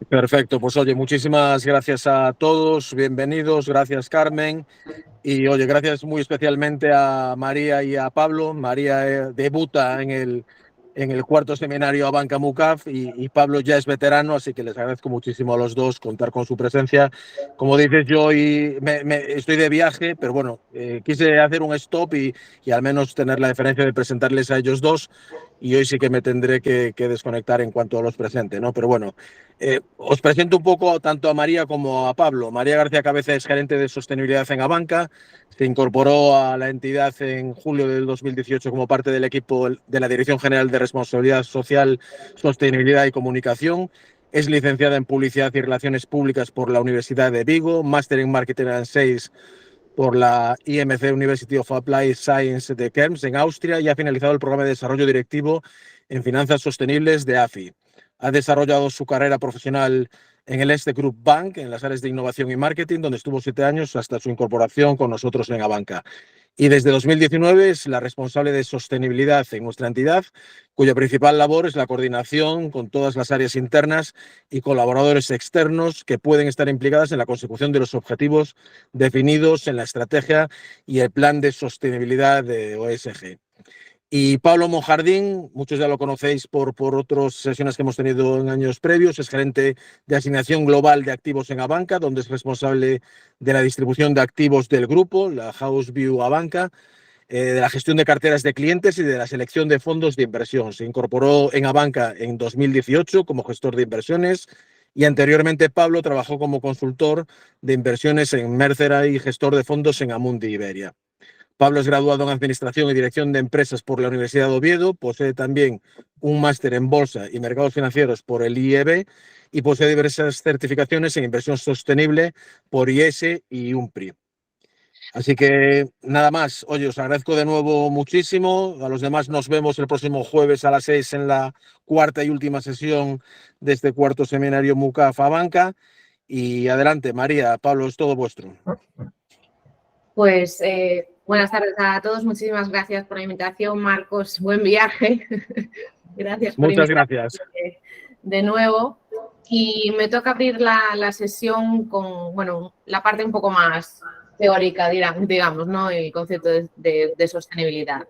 Perfecto, pues oye, muchísimas gracias a todos, bienvenidos, gracias Carmen. Y oye, gracias muy especialmente a María y a Pablo. María debuta en el cuarto seminario Abanca Mucaf y Pablo ya es veterano, así que les agradezco muchísimo a los dos contar con su presencia. Como dices, yo hoy estoy de viaje, pero bueno, quise hacer un stop y al menos tener la deferencia de presentarles a ellos dos y hoy sí que me tendré que desconectar en cuanto los presente, ¿no? Pero bueno, os presento un poco tanto a María como a Pablo. María García Cabeza es gerente de sostenibilidad en Abanca. Se incorporó a la entidad en julio del 2018 como parte del equipo de la Dirección General de Responsabilidad Social, Sostenibilidad y Comunicación. Es licenciada en Publicidad y Relaciones Públicas por la Universidad de Vigo, máster en Marketing and Sales por la IMC University of Applied Science de Krems en Austria y ha finalizado el programa de desarrollo directivo en finanzas sostenibles de AFI. Ha desarrollado su carrera profesional en el Este Group Bank, en las áreas de innovación y marketing, donde estuvo 7 años hasta su incorporación con nosotros en Abanca. Y desde 2019 es la responsable de sostenibilidad en nuestra entidad, cuya principal labor es la coordinación con todas las áreas internas y colaboradores externos que pueden estar implicadas en la consecución de los objetivos definidos en la estrategia y el plan de sostenibilidad de OSG. Y Pablo Monjardín, muchos ya lo conocéis por otras sesiones que hemos tenido en años previos, es gerente de asignación global de activos en Abanca, donde es responsable de la distribución de activos del grupo, la House View Abanca, de la gestión de carteras de clientes y de la selección de fondos de inversión. Se incorporó en Abanca en 2018 como gestor de inversiones y anteriormente Pablo trabajó como consultor de inversiones en Mercer y gestor de fondos en Amundi Iberia. Pablo es graduado en Administración y Dirección de Empresas por la Universidad de Oviedo, posee también un máster en Bolsa y Mercados Financieros por el IEB y posee diversas certificaciones en inversión sostenible por IES y UNPRI. Así que nada más, oye, os agradezco de nuevo muchísimo. A los demás nos vemos el próximo jueves a las 6 en la cuarta y última sesión de este cuarto seminario Mucaf Abanca. Y adelante, María, Pablo, es todo vuestro. Pues buenas tardes a todos, muchísimas gracias por la invitación, Marcos, buen viaje. Gracias por Muchas invitarme gracias. de nuevo. Y me toca abrir la sesión con, bueno, la parte un poco más teórica, digamos, ¿no? El concepto de sostenibilidad.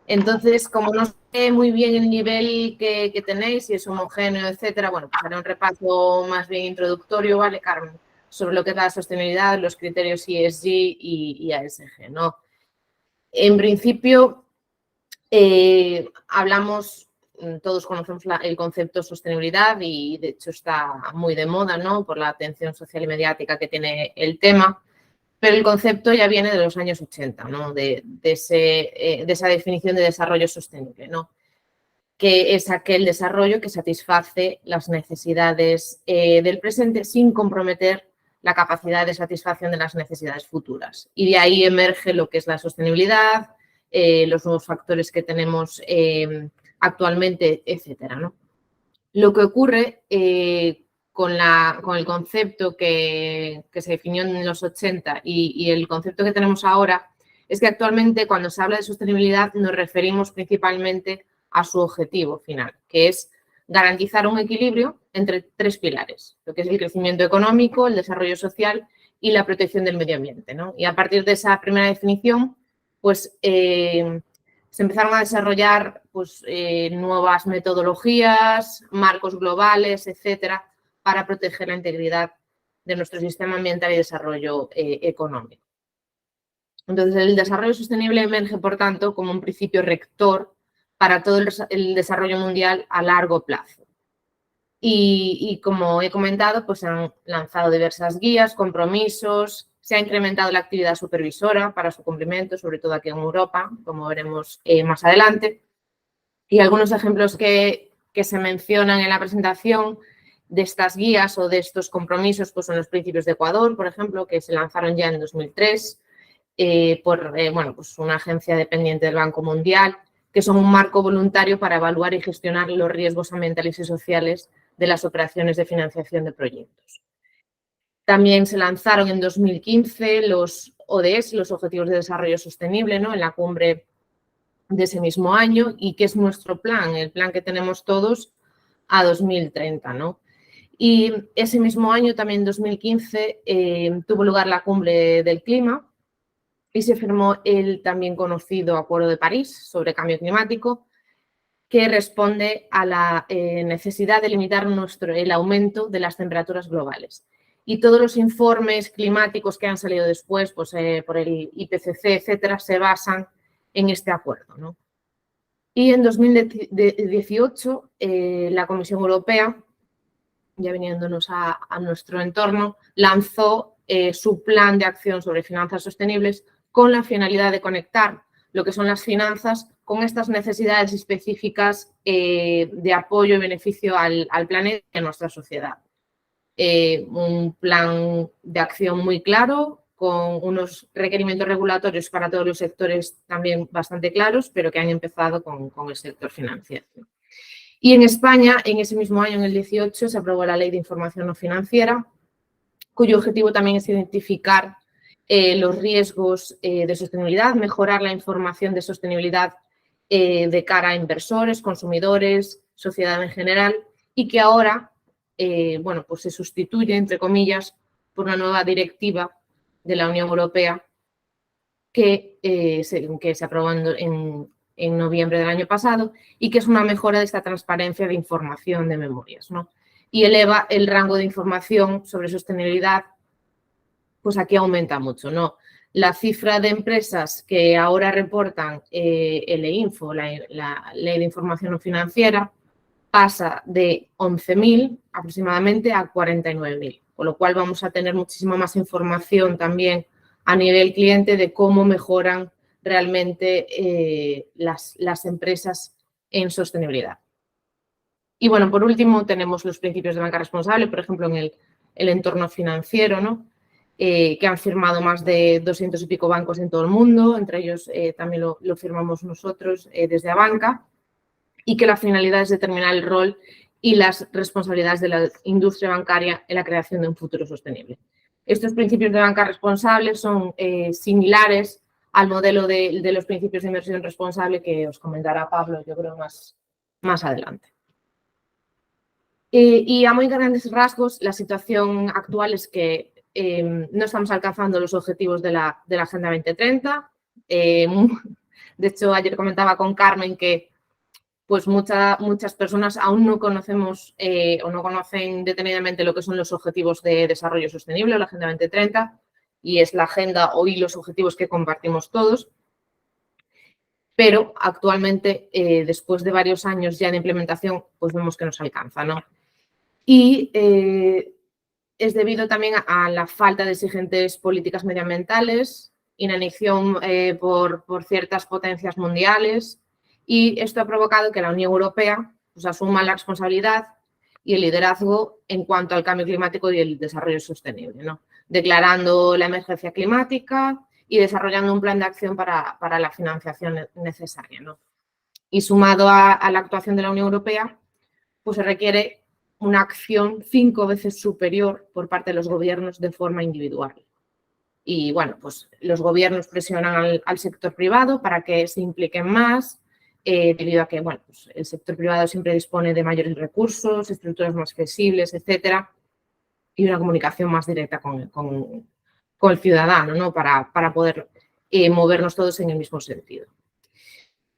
Entonces, como no sé muy bien el nivel que tenéis, si es homogéneo, etcétera, bueno, pues haré un repaso más bien introductorio, ¿vale, Carmen? Sobre lo que es la sostenibilidad, los criterios ESG y ASG, ¿no? En principio, hablamos, todos conocemos el concepto sostenibilidad y de hecho está muy de moda, ¿no? Por la atención social y mediática que tiene el tema. Pero el concepto ya viene de los años 80, ¿no? de esa definición de desarrollo sostenible, ¿no? Que es aquel desarrollo que satisface las necesidades del presente sin comprometer la capacidad de satisfacción de las necesidades futuras. Y de ahí emerge lo que es la sostenibilidad, los nuevos factores que tenemos actualmente, etcétera, ¿no? Lo que ocurre con el concepto que se definió en los 80 y el concepto que tenemos ahora es que actualmente cuando se habla de sostenibilidad nos referimos principalmente a su objetivo final, que es garantizar un equilibrio entre 3 pilares, lo que es el crecimiento económico, el desarrollo social y la protección del medio ambiente, ¿no? Y a partir de esa primera definición, pues se empezaron a desarrollar pues, nuevas metodologías, marcos globales, etcétera, para proteger la integridad de nuestro sistema ambiental y desarrollo económico. Entonces, el desarrollo sostenible emerge, por tanto, como un principio rector para todo el desarrollo mundial a largo plazo. Y como he comentado, pues se han lanzado diversas guías, compromisos, se ha incrementado la actividad supervisora para su cumplimiento, sobre todo aquí en Europa, como veremos más adelante. Y algunos ejemplos que se mencionan en la presentación de estas guías o de estos compromisos pues son los principios de Ecuador, por ejemplo, que se lanzaron ya en 2003 por pues una agencia dependiente del Banco Mundial, que son un marco voluntario para evaluar y gestionar los riesgos ambientales y sociales de las operaciones de financiación de proyectos. También se lanzaron en 2015 los ODS, los Objetivos de Desarrollo Sostenible, ¿no? En la cumbre de ese mismo año, y que es nuestro plan, el plan que tenemos todos a 2030, ¿no? Y ese mismo año, también en 2015, tuvo lugar la Cumbre del Clima y se firmó el también conocido Acuerdo de París sobre cambio climático, que responde a la necesidad de limitar el aumento de las temperaturas globales. Y todos los informes climáticos que han salido después, pues, por el IPCC, etcétera, se basan en este acuerdo, ¿no? Y en 2018, la Comisión Europea, ya viniéndonos a nuestro entorno, lanzó su plan de acción sobre finanzas sostenibles con la finalidad de conectar lo que son las finanzas con estas necesidades específicas de apoyo y beneficio al planeta y a nuestra sociedad. Un plan de acción muy claro, con unos requerimientos regulatorios para todos los sectores también bastante claros, pero que han empezado con el sector financiero. Y en España, en ese mismo año, en el 18, se aprobó la Ley de Información No Financiera, cuyo objetivo también es identificar los riesgos de sostenibilidad, mejorar la información de sostenibilidad de cara a inversores, consumidores, sociedad en general, y que ahora bueno, pues se sustituye, entre comillas, por una nueva directiva de la Unión Europea que se aprobó en noviembre del año pasado y que es una mejora de esta transparencia de información de memorias, ¿no? Y eleva el rango de información sobre sostenibilidad, pues aquí aumenta mucho, ¿no? La cifra de empresas que ahora reportan el EINFO, la Ley de Información No Financiera, pasa de 11.000 aproximadamente a 49.000, con lo cual vamos a tener muchísima más información también a nivel cliente de cómo mejoran realmente las empresas en sostenibilidad. Y bueno, por último tenemos los principios de banca responsable, por ejemplo, en el entorno financiero, ¿no? Que han firmado más de 200 y pico bancos en todo el mundo, entre ellos también lo firmamos nosotros desde Abanca, y que la finalidad es determinar el rol y las responsabilidades de la industria bancaria en la creación de un futuro sostenible. Estos principios de banca responsable son similares al modelo de los principios de inversión responsable que os comentará Pablo, yo creo, más adelante. Y a muy grandes rasgos, la situación actual es que no estamos alcanzando los objetivos de la Agenda 2030. De hecho, ayer comentaba con Carmen que pues muchas personas aún no conocemos o no conocen detenidamente lo que son los objetivos de desarrollo sostenible o la Agenda 2030, y es la agenda y los objetivos que compartimos todos. Pero actualmente, después de varios años ya de implementación, pues vemos que nos alcanza, ¿no? Y es debido también a la falta de exigentes políticas medioambientales, inanición por ciertas potencias mundiales, y esto ha provocado que la Unión Europea pues, asuma la responsabilidad y el liderazgo en cuanto al cambio climático y el desarrollo sostenible, ¿no? Declarando la emergencia climática y desarrollando un plan de acción para la financiación necesaria, ¿no? Y sumado a la actuación de la Unión Europea, pues se requiere una acción 5 veces superior por parte de los gobiernos de forma individual. Y bueno, pues los gobiernos presionan al sector privado para que se impliquen más, debido a que bueno, pues el sector privado siempre dispone de mayores recursos, estructuras más flexibles, etcétera, y una comunicación más directa con el ciudadano, ¿no? Para poder movernos todos en el mismo sentido.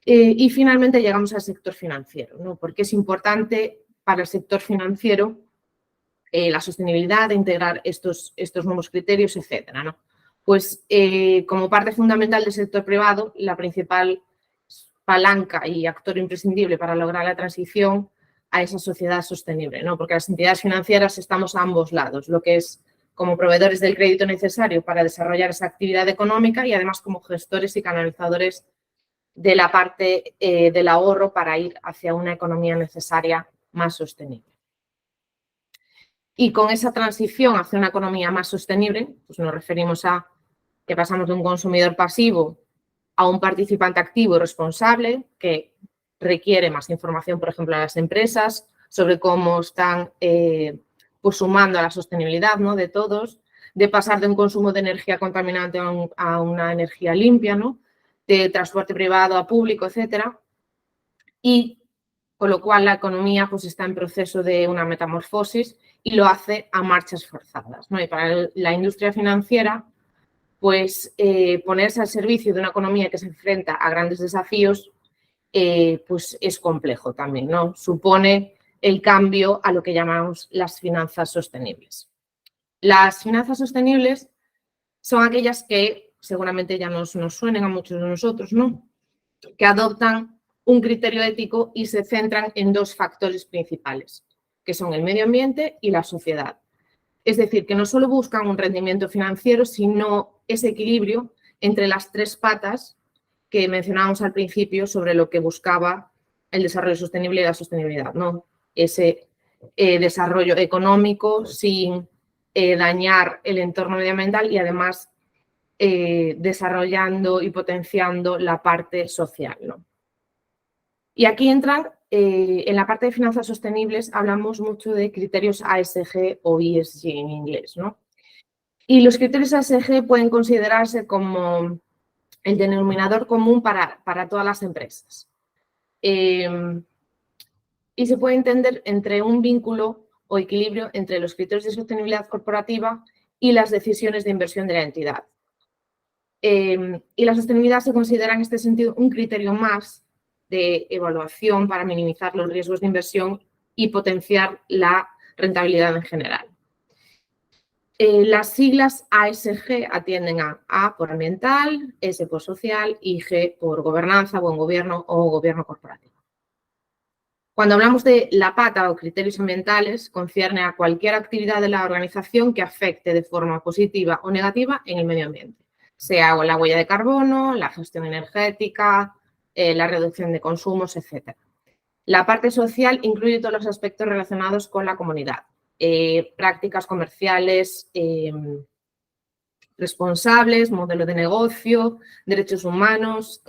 Y finalmente llegamos al sector financiero, ¿no? Porque es importante para el sector financiero la sostenibilidad, de integrar estos nuevos criterios, etcétera, ¿no? Pues como parte fundamental del sector privado, la principal palanca y actor imprescindible para lograr la transición a esa sociedad sostenible, ¿no? Porque las entidades financieras estamos a ambos lados, lo que es como proveedores del crédito necesario para desarrollar esa actividad económica y además como gestores y canalizadores de la parte del ahorro para ir hacia una economía necesaria más sostenible. Y con esa transición hacia una economía más sostenible, pues nos referimos a que pasamos de un consumidor pasivo a un participante activo y responsable que requiere más información, por ejemplo, a las empresas sobre cómo están pues sumando a la sostenibilidad, ¿no? De todos, de pasar de un consumo de energía contaminante a una energía limpia, ¿no? De transporte privado a público, etcétera. Y con lo cual la economía pues, está en proceso de una metamorfosis y lo hace a marchas forzadas, ¿no? Y para la industria financiera, pues ponerse al servicio de una economía que se enfrenta a grandes desafíos, pues es complejo también, ¿no? Supone el cambio a lo que llamamos las finanzas sostenibles. Las finanzas sostenibles son aquellas que seguramente ya nos suenen a muchos de nosotros, ¿no? Que adoptan un criterio ético y se centran en dos factores principales, que son el medio ambiente y la sociedad. Es decir, que no solo buscan un rendimiento financiero, sino ese equilibrio entre las tres patas que mencionábamos al principio sobre lo que buscaba el desarrollo sostenible y la sostenibilidad, ¿no? Ese desarrollo económico sin dañar el entorno medioambiental y además desarrollando y potenciando la parte social, ¿no? Y aquí entran, en la parte de finanzas sostenibles, hablamos mucho de criterios ASG o ESG en inglés, ¿no? Y los criterios ASG pueden considerarse como el denominador común para todas las empresas. Y se puede entender entre un vínculo o equilibrio entre los criterios de sostenibilidad corporativa y las decisiones de inversión de la entidad. Y la sostenibilidad se considera en este sentido un criterio más de evaluación para minimizar los riesgos de inversión y potenciar la rentabilidad en general. Las siglas ASG atienden a A por ambiental, S por social y G por gobernanza, buen gobierno o gobierno corporativo. Cuando hablamos de la pata o criterios ambientales, concierne a cualquier actividad de la organización que afecte de forma positiva o negativa en el medio ambiente, sea la huella de carbono, la gestión energética, la reducción de consumos, etc. La parte social incluye todos los aspectos relacionados con la comunidad, prácticas comerciales responsables, modelo de negocio, derechos humanos,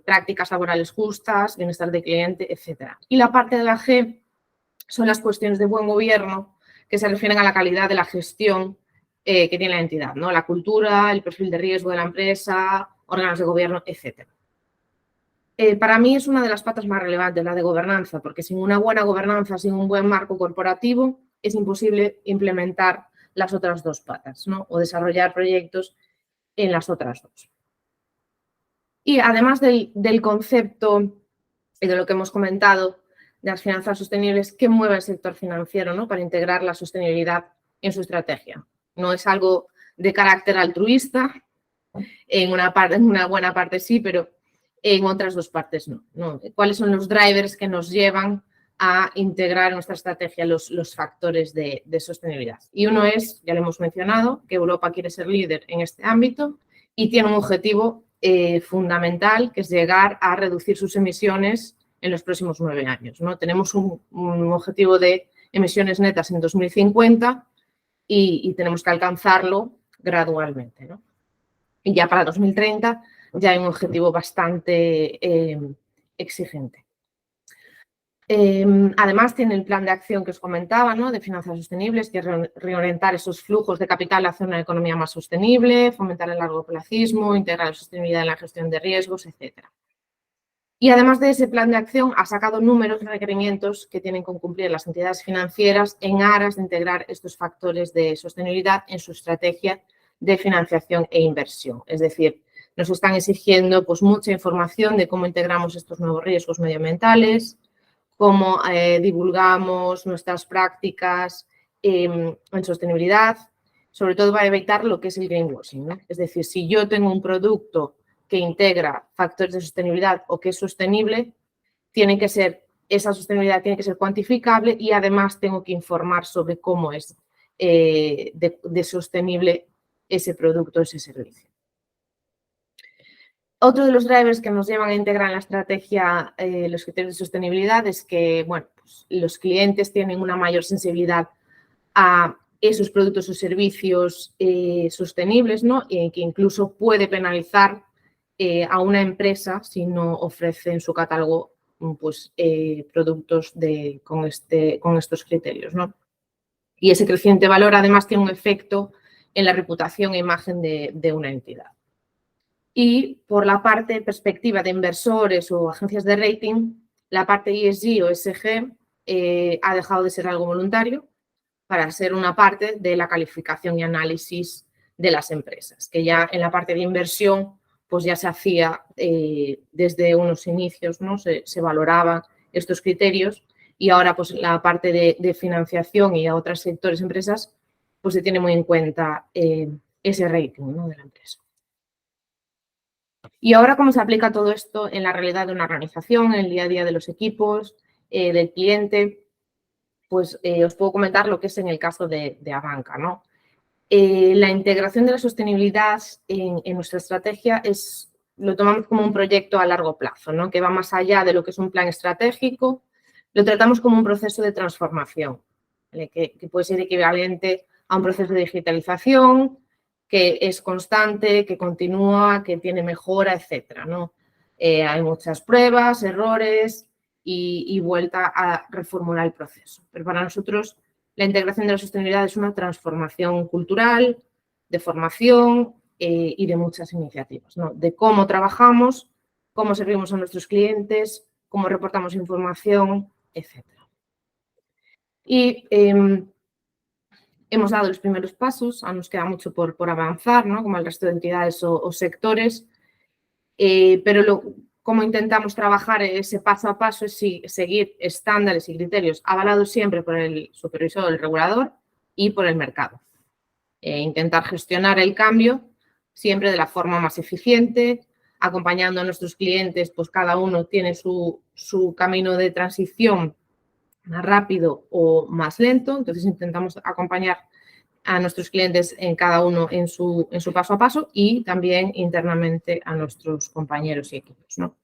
prácticas laborales justas, bienestar del cliente, etc. Y la parte de la G son las cuestiones de buen gobierno que se refieren a la calidad de la gestión que tiene la entidad, ¿no? La cultura, el perfil de riesgo de la empresa, órganos de gobierno, etc. Para mí es una de las patas más relevantes, la de gobernanza, porque sin una buena gobernanza, sin un buen marco corporativo, es imposible implementar las otras dos patas, ¿no? O desarrollar proyectos en las otras dos. Y además del concepto y de lo que hemos comentado de las finanzas sostenibles, ¿qué mueve el sector financiero, ¿no? Para integrar la sostenibilidad en su estrategia? No es algo de carácter altruista, en una buena parte sí, pero en otras dos partes no. ¿Cuáles son los drivers que nos llevan a integrar en nuestra estrategia los factores de sostenibilidad? Y uno es, ya lo hemos mencionado, que Europa quiere ser líder en este ámbito y tiene un objetivo fundamental, que es llegar a reducir sus emisiones en los próximos 9 años, ¿no? Tenemos un objetivo de emisiones netas en 2050 y tenemos que alcanzarlo gradualmente, ¿no? Y ya para 2030 ya hay un objetivo bastante exigente. Además, tiene el plan de acción que os comentaba, ¿no? De finanzas sostenibles, que es reorientar esos flujos de capital hacia una economía más sostenible, fomentar el largoplacismo, integrar la sostenibilidad en la gestión de riesgos, etc. Y además de ese plan de acción, ha sacado números de requerimientos que tienen que cumplir las entidades financieras en aras de integrar estos factores de sostenibilidad en su estrategia de financiación e inversión. Es decir, nos están exigiendo pues, mucha información de cómo integramos estos nuevos riesgos medioambientales, cómo divulgamos nuestras prácticas en sostenibilidad, sobre todo para evitar lo que es el greenwashing, ¿no? Es decir, si yo tengo un producto que integra factores de sostenibilidad o que es sostenible, esa sostenibilidad tiene que ser cuantificable y además tengo que informar sobre cómo es de sostenible ese producto, ese servicio. Otro de los drivers que nos llevan a integrar en la estrategia los criterios de sostenibilidad es que, bueno, pues los clientes tienen una mayor sensibilidad a esos productos o servicios sostenibles, ¿no? Y que incluso puede penalizar a una empresa si no ofrece en su catálogo pues, productos con estos criterios, ¿no? Y ese creciente valor además tiene un efecto en la reputación e imagen de una entidad. Y por la parte perspectiva de inversores o agencias de rating, la parte ESG o ESG ha dejado de ser algo voluntario para ser una parte de la calificación y análisis de las empresas, que ya en la parte de inversión pues ya se hacía desde unos inicios, ¿no? Se valoraban estos criterios y ahora pues la parte de financiación y a otros sectores empresas pues se tiene muy en cuenta ese rating, ¿no? De la empresa. Y ahora, ¿cómo se aplica todo esto en la realidad de una organización, en el día a día de los equipos, del cliente? Pues os puedo comentar lo que es en el caso de Abanca, ¿no? La integración de la sostenibilidad en nuestra estrategia lo tomamos como un proyecto a largo plazo, ¿no? Que va más allá de lo que es un plan estratégico, lo tratamos como un proceso de transformación, ¿vale? Que puede ser equivalente a un proceso de digitalización, que es constante, que continúa, que tiene mejora, etcétera, ¿no? Hay muchas pruebas, errores y vuelta a reformular el proceso. Pero para nosotros la integración de la sostenibilidad es una transformación cultural, de formación y de muchas iniciativas, ¿no? De cómo trabajamos, cómo servimos a nuestros clientes, cómo reportamos información, etcétera. Y hemos dado los primeros pasos, aún nos queda mucho por avanzar, ¿no? Como el resto de entidades o sectores, pero cómo intentamos trabajar ese paso a paso es seguir estándares y criterios avalados siempre por el supervisor, el regulador y por el mercado. Intentar gestionar el cambio siempre de la forma más eficiente, acompañando a nuestros clientes, pues cada uno tiene su camino de transición más rápido o más lento, entonces intentamos acompañar a nuestros clientes en cada uno en su paso a paso y también internamente a nuestros compañeros y equipos, ¿no?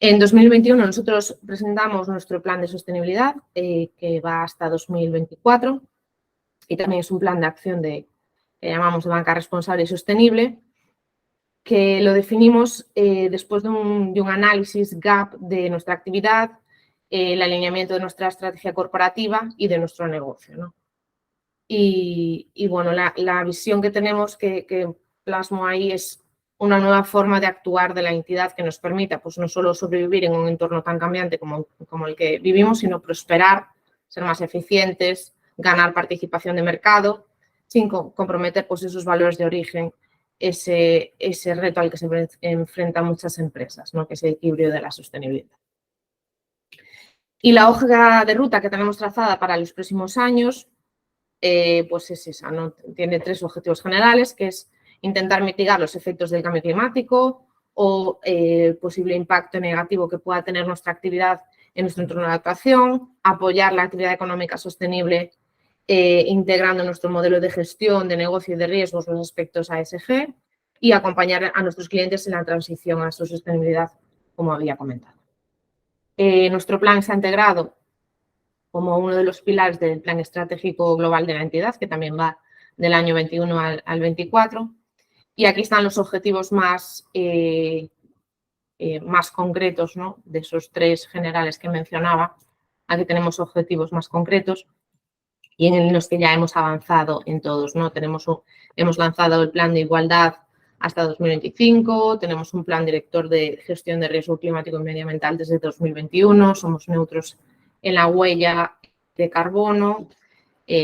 En 2021 nosotros presentamos nuestro plan de sostenibilidad que va hasta 2024 y también es un plan de acción que llamamos de banca responsable y sostenible, que lo definimos después de un análisis gap de nuestra actividad, el alineamiento de nuestra estrategia corporativa y de nuestro negocio, ¿no? Y bueno, la visión que tenemos que plasmo ahí es una nueva forma de actuar de la entidad que nos permita pues no solo sobrevivir en un entorno tan cambiante como el que vivimos, sino prosperar, ser más eficientes, ganar participación de mercado, sin comprometer pues esos valores de origen, ese reto al que se enfrentan muchas empresas, ¿no? Que es el equilibrio de la sostenibilidad. Y la hoja de ruta que tenemos trazada para los próximos años pues es esa, ¿no? Tiene 3 objetivos generales, que es intentar mitigar los efectos del cambio climático o el posible impacto negativo que pueda tener nuestra actividad en nuestro entorno de actuación, apoyar la actividad económica sostenible integrando nuestro modelo de gestión de negocio y de riesgos los aspectos ESG y acompañar a nuestros clientes en la transición a su sostenibilidad, como había comentado. Nuestro plan está integrado como uno de los pilares del plan estratégico global de la entidad, que también va del año 21 al 24. Y aquí están los objetivos más concretos, ¿no? De esos 3 generales que mencionaba. Aquí tenemos objetivos más concretos y en los que ya hemos avanzado en todos, ¿no? Hemos lanzado el plan de igualdad hasta 2025, tenemos un plan director de gestión de riesgo climático y medioambiental desde 2021, somos neutros en la huella de carbono,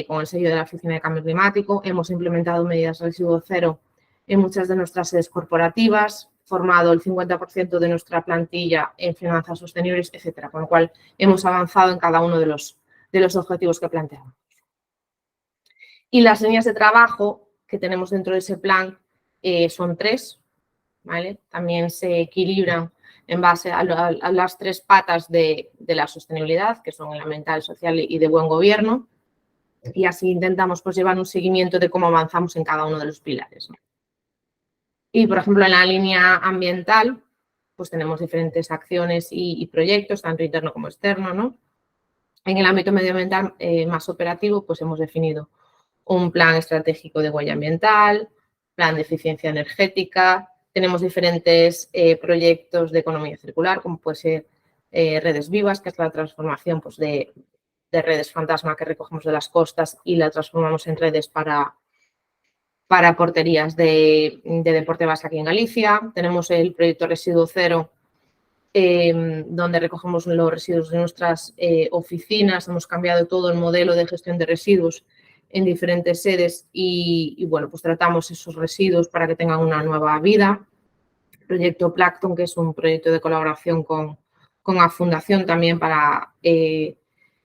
con el sello de la Oficina de Cambio Climático. Hemos implementado medidas de residuo cero en muchas de nuestras sedes corporativas, formado el 50% de nuestra plantilla en finanzas sostenibles, etcétera. Con lo cual, hemos avanzado en cada uno de los objetivos que planteamos. Y las líneas de trabajo que tenemos dentro de ese plan son 3, ¿vale? También se equilibran en base a las 3 patas de la sostenibilidad, que son el ambiental, social y de buen gobierno, y así intentamos pues llevar un seguimiento de cómo avanzamos en cada uno de los pilares, ¿no? Y, por ejemplo, en la línea ambiental, pues tenemos diferentes acciones y proyectos, tanto interno como externo, ¿no? En el ámbito medioambiental más operativo, pues hemos definido un plan estratégico de huella ambiental, plan de eficiencia energética. Tenemos diferentes proyectos de economía circular, como puede ser redes vivas, que es la transformación pues, de redes fantasma que recogemos de las costas y la transformamos en redes para porterías de deporte base aquí en Galicia. Tenemos el proyecto Residuo Cero, donde recogemos los residuos de nuestras oficinas. Hemos cambiado todo el modelo de gestión de residuos en diferentes sedes y bueno, pues tratamos esos residuos para que tengan una nueva vida. Proyecto Plankton, que es un proyecto de colaboración con la Fundación también para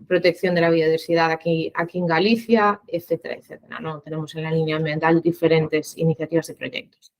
protección de la biodiversidad aquí en Galicia, etcétera, etcétera, ¿no? Tenemos en la línea ambiental diferentes iniciativas y proyectos.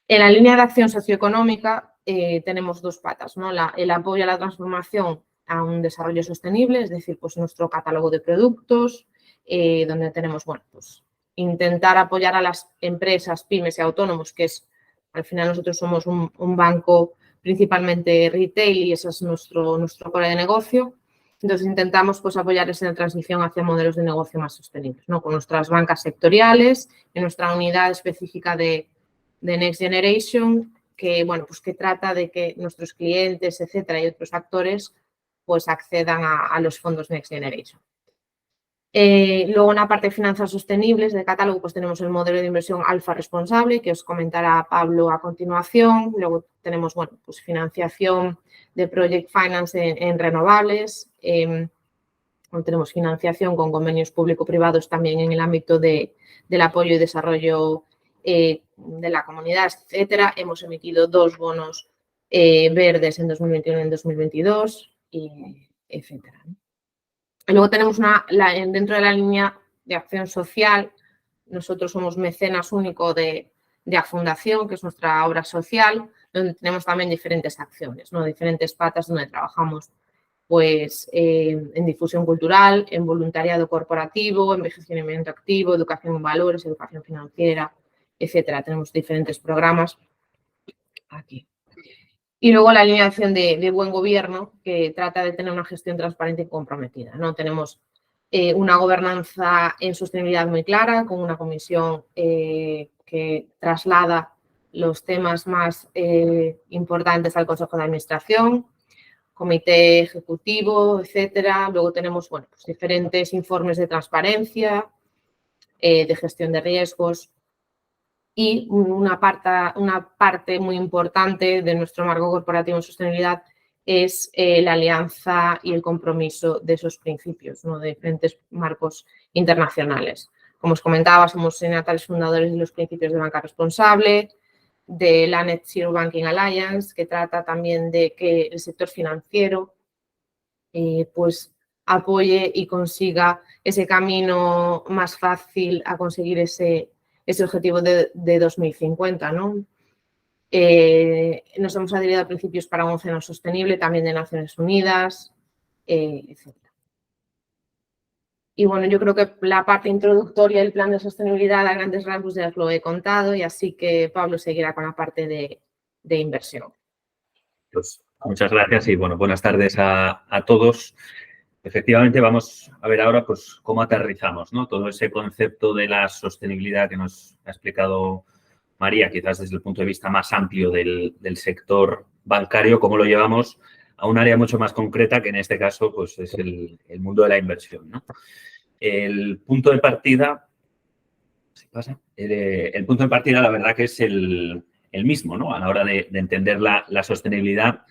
En la línea de acción socioeconómica tenemos dos patas, ¿no? El apoyo a la transformación a un desarrollo sostenible, es decir, pues nuestro catálogo de productos, donde tenemos, bueno, pues intentar apoyar a las empresas, pymes y autónomos, que es, al final nosotros somos un banco principalmente retail y ese es nuestro core de negocio. Entonces, intentamos pues, apoyarles en la transición hacia modelos de negocio más sostenibles, ¿no? Con nuestras bancas sectoriales, en nuestra unidad específica de Next Generation, que, bueno, pues que trata de que nuestros clientes, etcétera, y otros actores pues accedan a los fondos Next Generation. Luego, en la parte de finanzas sostenibles del catálogo, pues tenemos el modelo de inversión Alfa Responsable, que os comentará Pablo a continuación. Luego tenemos, bueno, pues financiación de Project Finance en renovables. Tenemos financiación con convenios público-privados también en el ámbito del apoyo y desarrollo de la comunidad, etcétera. Hemos emitido 2 bonos verdes en 2021 y en 2022, etcétera. Y luego tenemos dentro de la línea de acción social, nosotros somos mecenas único de la Fundación, que es nuestra obra social, donde tenemos también diferentes acciones, ¿no? Diferentes patas donde trabajamos pues, en difusión cultural, en voluntariado corporativo, envejecimiento activo, educación en valores, educación financiera, etcétera. Tenemos diferentes programas aquí. Y luego la línea de acción de buen gobierno, que trata de tener una gestión transparente y comprometida, ¿no? Tenemos una gobernanza en sostenibilidad muy clara, con una comisión que traslada los temas más importantes al Consejo de Administración, comité ejecutivo, etcétera. Luego tenemos, bueno, pues diferentes informes de transparencia, de gestión de riesgos, y una parte muy importante de nuestro marco corporativo en sostenibilidad es la alianza y el compromiso de esos principios, ¿no? De diferentes marcos internacionales. Como os comentaba, somos signatarios fundadores de los principios de banca responsable, de la Net Zero Banking Alliance, que trata también de que el sector financiero pues apoye y consiga ese camino más fácil a conseguir ese objetivo de 2050, ¿no? Nos hemos adherido a principios para un océano sostenible, también de Naciones Unidas, etc. Y bueno, yo creo que la parte introductoria del plan de sostenibilidad a grandes rasgos ya os lo he contado, y así que Pablo seguirá con la parte de inversión. Pues muchas gracias y bueno, buenas tardes a todos. Efectivamente, vamos a ver ahora pues cómo aterrizamos, ¿no? Todo ese concepto de la sostenibilidad que nos ha explicado María, quizás desde el punto de vista más amplio del sector bancario, cómo lo llevamos a un área mucho más concreta, que en este caso pues es el mundo de la inversión, ¿no? El punto de partida, ¿sí pasa? El punto de partida, la verdad que es el mismo, ¿no? A la hora de entender la sostenibilidad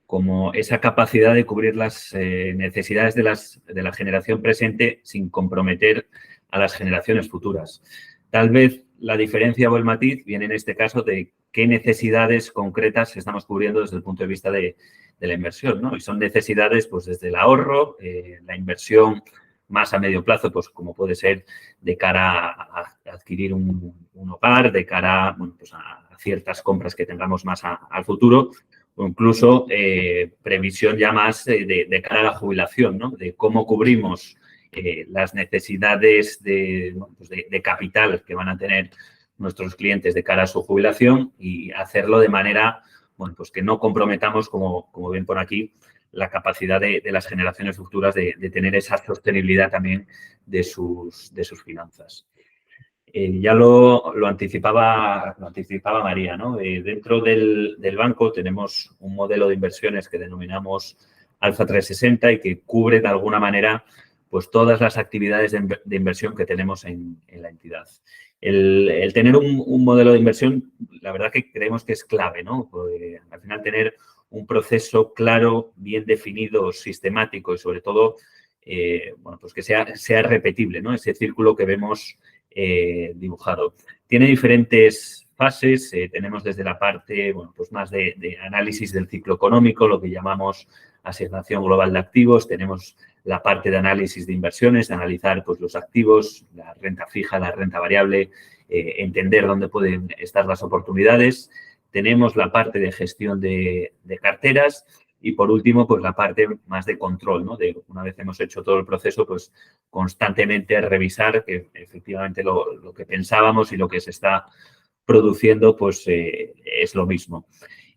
como esa capacidad de cubrir las necesidades de la generación presente sin comprometer a las generaciones futuras. Tal vez la diferencia o el matiz viene en este caso de qué necesidades concretas estamos cubriendo desde el punto de vista de la inversión, ¿no? Y son necesidades pues desde el ahorro, la inversión más a medio plazo, pues como puede ser de cara a adquirir un hogar, de cara bueno, pues a ciertas compras que tengamos más al futuro, o incluso previsión ya más de cara a la jubilación, ¿no? De cómo cubrimos las necesidades de capital que van a tener nuestros clientes de cara a su jubilación y hacerlo de manera bueno, pues que no comprometamos, como ven por aquí, la capacidad de las generaciones futuras de tener esa sostenibilidad también de sus finanzas. Ya lo anticipaba María, ¿no? Dentro del banco tenemos un modelo de inversiones que denominamos Alfa 360 y que cubre de alguna manera pues todas las actividades de inversión que tenemos en la entidad. El tener un modelo de inversión, la verdad que creemos que es clave, ¿no? Porque al final tener un proceso claro, bien definido, sistemático y sobre todo bueno, pues que sea repetible, ¿no? Ese círculo que vemos dibujado. Tiene diferentes fases. Tenemos desde la parte, bueno, pues más de análisis del ciclo económico, lo que llamamos asignación global de activos. Tenemos la parte de análisis de inversiones, analizar pues, los activos, la renta fija, la renta variable, entender dónde pueden estar las oportunidades. Tenemos la parte de gestión de carteras y, por último, pues la parte más de control, ¿no? De una vez hemos hecho todo el proceso, pues constantemente revisar que efectivamente lo que pensábamos y lo que se está produciendo, pues es lo mismo.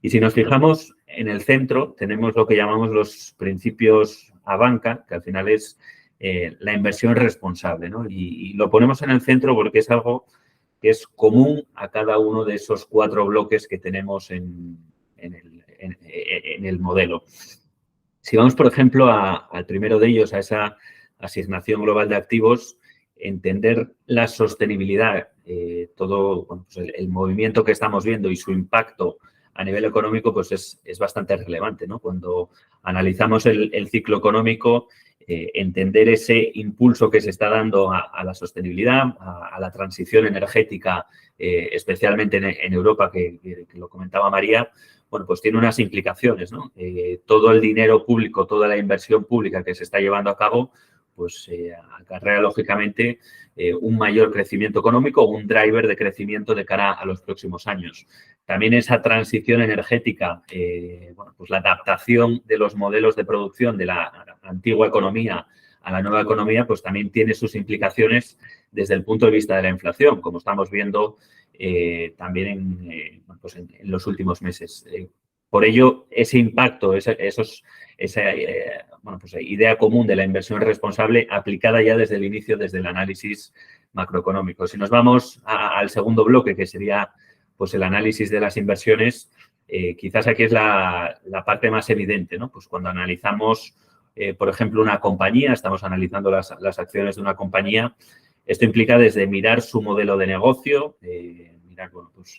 Y si nos fijamos en el centro, tenemos lo que llamamos los principios Abanca, que al final es la inversión responsable, ¿no? Y lo ponemos en el centro porque es algo que es común a cada uno de esos 4 bloques que tenemos en el modelo. Si vamos, por ejemplo, al primero de ellos, a esa asignación global de activos, entender la sostenibilidad, todo bueno, pues el movimiento que estamos viendo y su impacto a nivel económico, pues es bastante relevante, ¿no? Cuando analizamos el ciclo económico, entender ese impulso que se está dando a la sostenibilidad, a la transición energética, especialmente en Europa, que lo comentaba María, bueno, pues tiene unas implicaciones, ¿no? Todo el dinero público, toda la inversión pública que se está llevando a cabo, pues acarrea, lógicamente, un mayor crecimiento económico, un driver de crecimiento de cara a los próximos años. También esa transición energética, bueno, pues la adaptación de los modelos de producción de la antigua economía a la nueva economía, pues también tiene sus implicaciones desde el punto de vista de la inflación, como estamos viendo también pues en los últimos meses. Por ello, ese impacto, esa bueno, pues idea común de la inversión responsable aplicada ya desde el inicio, desde el análisis macroeconómico. Si nos vamos al segundo bloque, que sería pues el análisis de las inversiones, quizás aquí es la parte más evidente, ¿no? Pues cuando analizamos, por ejemplo, una compañía, estamos analizando las acciones de una compañía, esto implica desde mirar su modelo de negocio, mirar, bueno, pues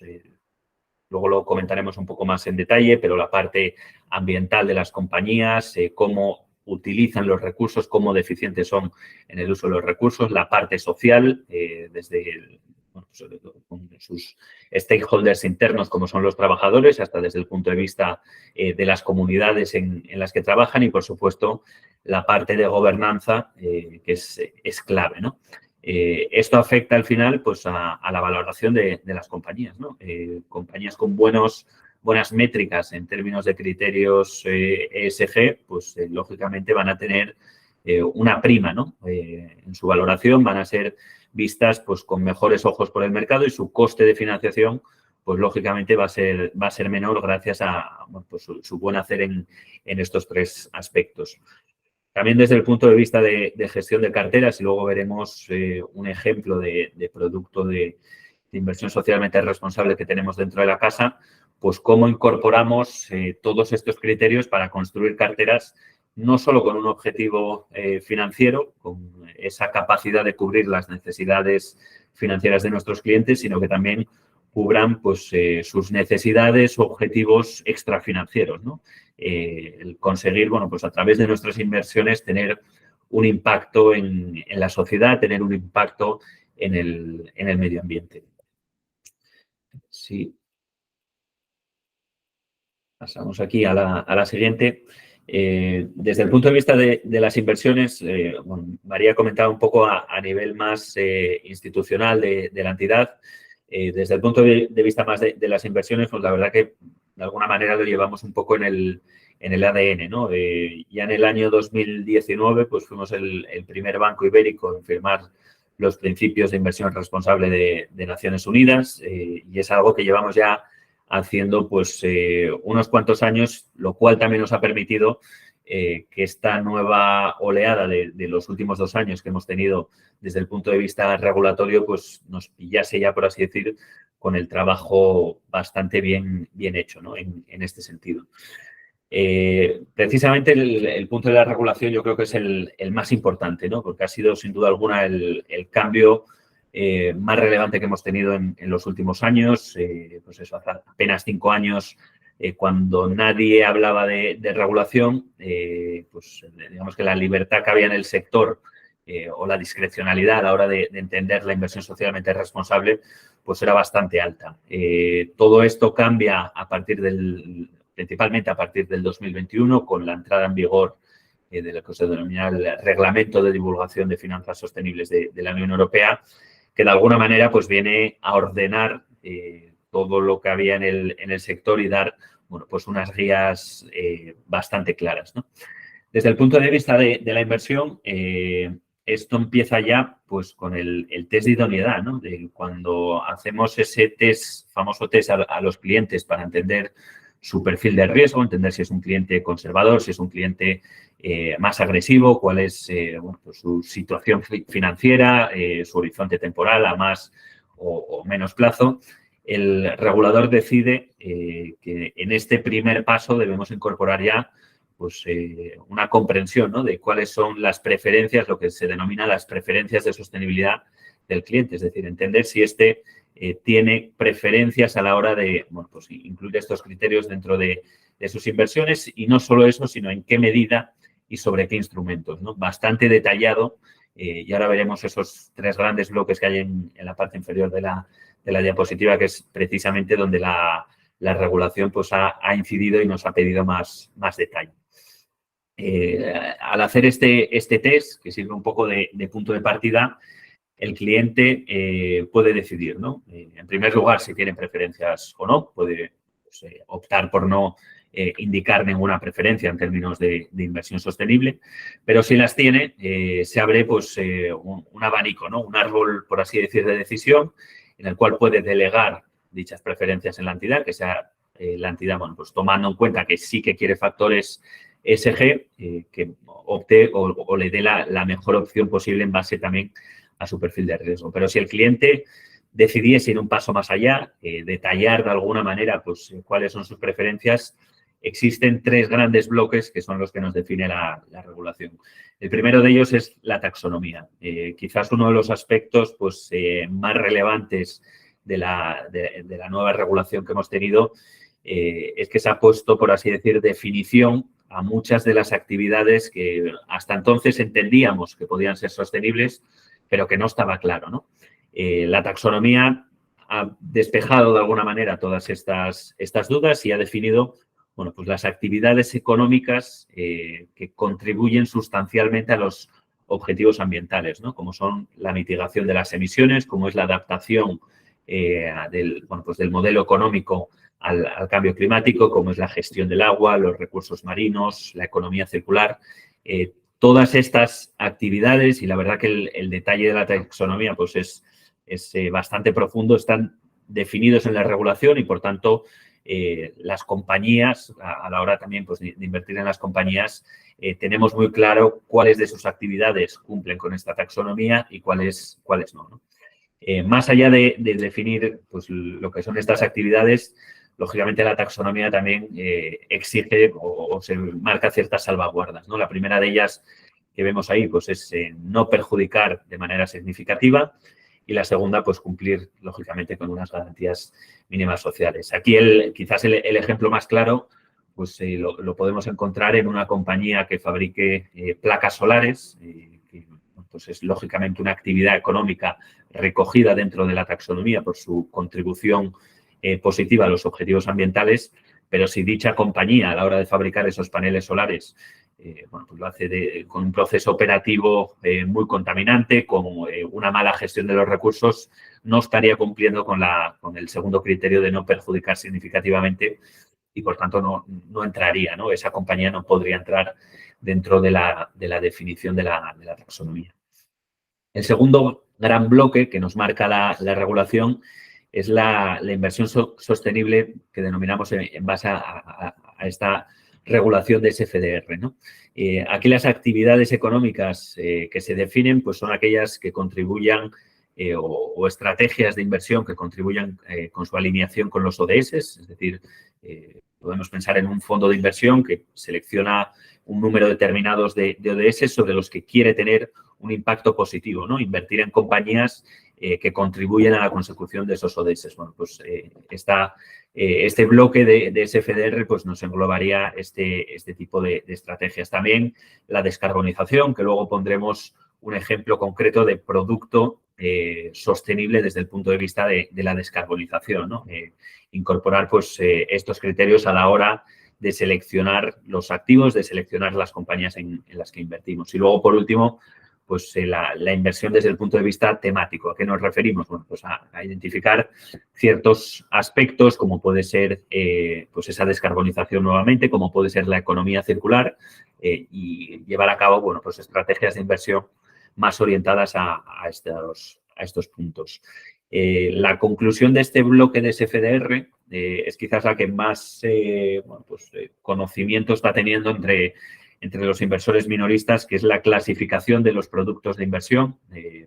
luego lo comentaremos un poco más en detalle, pero la parte ambiental de las compañías, cómo utilizan los recursos, cómo deficientes son en el uso de los recursos, la parte social, desde bueno, pues, con sus stakeholders internos, como son los trabajadores, hasta desde el punto de vista de las comunidades en las que trabajan y, por supuesto, la parte de gobernanza, que es clave, ¿no? Esto afecta al final pues, a la valoración de las compañías, ¿no? Compañías con buenas métricas en términos de criterios ESG, pues lógicamente van a tener una prima, ¿no? En su valoración van a ser vistas pues, con mejores ojos por el mercado y su coste de financiación pues lógicamente va a ser menor gracias a bueno, pues, su buen hacer en estos 3 aspectos. También desde el punto de vista de gestión de carteras, y luego veremos un ejemplo de producto de inversión socialmente responsable que tenemos dentro de la casa, pues cómo incorporamos todos estos criterios para construir carteras no solo con un objetivo financiero, con esa capacidad de cubrir las necesidades financieras de nuestros clientes, sino que también cubran pues, sus necesidades o objetivos extrafinancieros, ¿no? El conseguir, bueno, pues a través de nuestras inversiones tener un impacto en la sociedad, tener un impacto en el medio ambiente. Sí. Pasamos aquí a la siguiente. Desde el punto de vista de las inversiones, bueno, María comentaba un poco a nivel más institucional de la entidad. Desde el punto de vista más de las inversiones, pues la verdad que de alguna manera lo llevamos un poco en el ADN, ¿no? Ya en el año 2019 pues fuimos el primer banco ibérico en firmar los principios de inversión responsable de Naciones Unidas y es algo que llevamos ya haciendo pues unos cuantos años, lo cual también nos ha permitido que esta nueva oleada de los últimos 2 años que hemos tenido desde el punto de vista regulatorio, pues nos pillase ya, por así decir, con el trabajo bastante bien hecho, ¿no? En este sentido. Precisamente el punto de la regulación yo creo que es el más importante, ¿no? Porque ha sido sin duda alguna el cambio más relevante que hemos tenido en los últimos años. Pues eso, hace apenas 5 años cuando nadie hablaba de regulación, pues digamos que la libertad que había en el sector o la discrecionalidad a la hora de entender la inversión socialmente responsable, pues era bastante alta. Todo esto cambia principalmente a partir del 2021, con la entrada en vigor de lo que se denomina el Reglamento de Divulgación de Finanzas Sostenibles de la Unión Europea, que de alguna manera pues viene a ordenar todo lo que había en el sector y dar, bueno, pues unas guías bastante claras, ¿no? Desde el punto de vista de la inversión, esto empieza ya pues con el test de idoneidad, ¿no? Cuando hacemos ese famoso test a los clientes para entender su perfil de riesgo, entender si es un cliente conservador, si es un cliente más agresivo, cuál es bueno, pues su situación financiera, su horizonte temporal a más o menos plazo. El regulador decide que en este primer paso debemos incorporar ya pues, una comprensión, ¿no?, de cuáles son las preferencias, lo que se denomina las preferencias de sostenibilidad del cliente. Es decir, entender si tiene preferencias a la hora de, bueno, pues, incluir estos criterios dentro de sus inversiones, y no solo eso, sino en qué medida y sobre qué instrumentos, ¿no? Bastante detallado, y ahora veremos esos 3 grandes bloques que hay en la parte inferior de la diapositiva, que es precisamente donde la regulación pues, ha incidido y nos ha pedido más detalle. Al hacer este test, que sirve un poco de punto de partida, el cliente puede decidir, ¿no? En primer lugar, si tiene preferencias o no, puede pues, optar por no indicar ninguna preferencia en términos de inversión sostenible, pero si las tiene, se abre pues, un abanico, ¿no? Un árbol, por así decir, de decisión, en el cual puede delegar dichas preferencias en la entidad, que sea la entidad, bueno, pues tomando en cuenta que sí que quiere factores ESG, que opte o le dé la mejor opción posible en base también a su perfil de riesgo. Pero si el cliente decidiese ir un paso más allá, detallar de alguna manera pues, cuáles son sus preferencias, existen 3 grandes bloques que son los que nos define la regulación. El primero de ellos es la taxonomía. Quizás uno de los aspectos pues, más relevantes de la nueva regulación que hemos tenido es que se ha puesto, por así decir, definición a muchas de las actividades que hasta entonces entendíamos que podían ser sostenibles, pero que no estaba claro, ¿no? La taxonomía ha despejado de alguna manera todas estas dudas y ha definido, bueno, pues las actividades económicas que contribuyen sustancialmente a los objetivos ambientales, ¿no? Como son la mitigación de las emisiones, como es la adaptación del modelo económico al cambio climático, como es la gestión del agua, los recursos marinos, la economía circular. Todas estas actividades, y la verdad que el detalle de la taxonomía pues es bastante profundo, están definidos en la regulación y, por tanto, las compañías, a la hora también pues, de invertir en las compañías, tenemos muy claro cuáles de sus actividades cumplen con esta taxonomía y cuáles no, ¿no? Más allá de definir pues, lo que son estas actividades, lógicamente la taxonomía también exige o se marca ciertas salvaguardas, ¿no? La primera de ellas que vemos ahí pues, es no perjudicar de manera significativa, y la segunda, pues cumplir, lógicamente, con unas garantías mínimas sociales. Aquí quizás el ejemplo más claro pues lo podemos encontrar en una compañía que fabrique placas solares, que pues es lógicamente una actividad económica recogida dentro de la taxonomía por su contribución positiva a los objetivos ambientales, pero si dicha compañía a la hora de fabricar esos paneles solares bueno, pues lo hace con un proceso operativo muy contaminante, con una mala gestión de los recursos, no estaría cumpliendo con el segundo criterio de no perjudicar significativamente y, por tanto, no entraría, ¿no? Esa compañía no podría entrar dentro de la definición de la taxonomía. El segundo gran bloque que nos marca la regulación es la inversión sostenible que denominamos en base a esta regulación de SFDR, ¿no? Aquí las actividades económicas que se definen pues son aquellas que contribuyan o estrategias de inversión que contribuyan con su alineación con los ODS, es decir, podemos pensar en un fondo de inversión que selecciona un número determinado de ODS sobre los que quiere tener un impacto positivo, ¿no? Invertir en compañías que contribuyen a la consecución de esos ODS. Bueno, pues este bloque de SFDR pues nos englobaría este tipo de estrategias. También la descarbonización, que luego pondremos un ejemplo concreto de producto sostenible desde el punto de vista de la descarbonización, ¿no? Incorporar pues estos criterios a la hora de seleccionar los activos, de seleccionar las compañías en las que invertimos. Y luego, por último, pues la inversión desde el punto de vista temático. ¿A qué nos referimos? Bueno, pues a identificar ciertos aspectos como puede ser pues esa descarbonización nuevamente, como puede ser la economía circular y llevar a cabo, bueno, pues estrategias de inversión más orientadas a estos puntos. La conclusión de este bloque de SFDR es quizás la que más conocimiento está teniendo entre los inversores minoristas, que es la clasificación de los productos de inversión,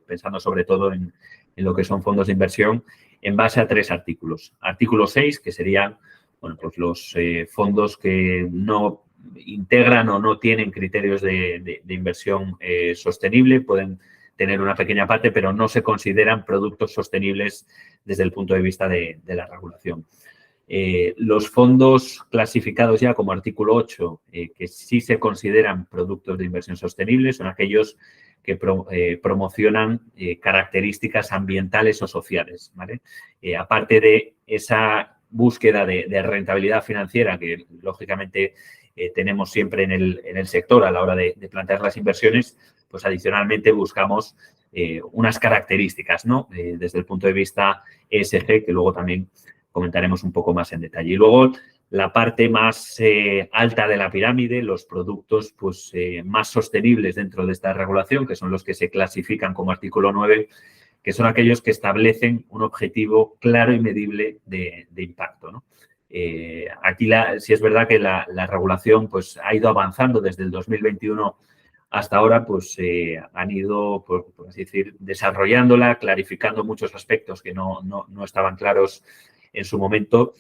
pensando sobre todo en lo que son fondos de inversión, en base a 3 artículos. Artículo 6, que serían bueno, pues los fondos que no integran o no tienen criterios de inversión sostenible, pueden tener una pequeña parte, pero no se consideran productos sostenibles desde el punto de vista de la regulación. Los fondos clasificados ya como artículo 8, que sí se consideran productos de inversión sostenible, son aquellos que promocionan características ambientales o sociales, ¿vale? Aparte de esa búsqueda de rentabilidad financiera que, lógicamente, tenemos siempre en el sector a la hora de plantear las inversiones, pues adicionalmente buscamos unas características, ¿no? Desde el punto de vista ESG, que luego también comentaremos un poco más en detalle. Y luego la parte más alta de la pirámide, los productos pues, más sostenibles dentro de esta regulación, que son los que se clasifican como artículo 9, que son aquellos que establecen un objetivo claro y medible de impacto, ¿no? Aquí sí es verdad que la regulación pues, ha ido avanzando desde el 2021 hasta ahora, pues han ido, por así decir, desarrollándola, clarificando muchos aspectos que no estaban claros en su momento.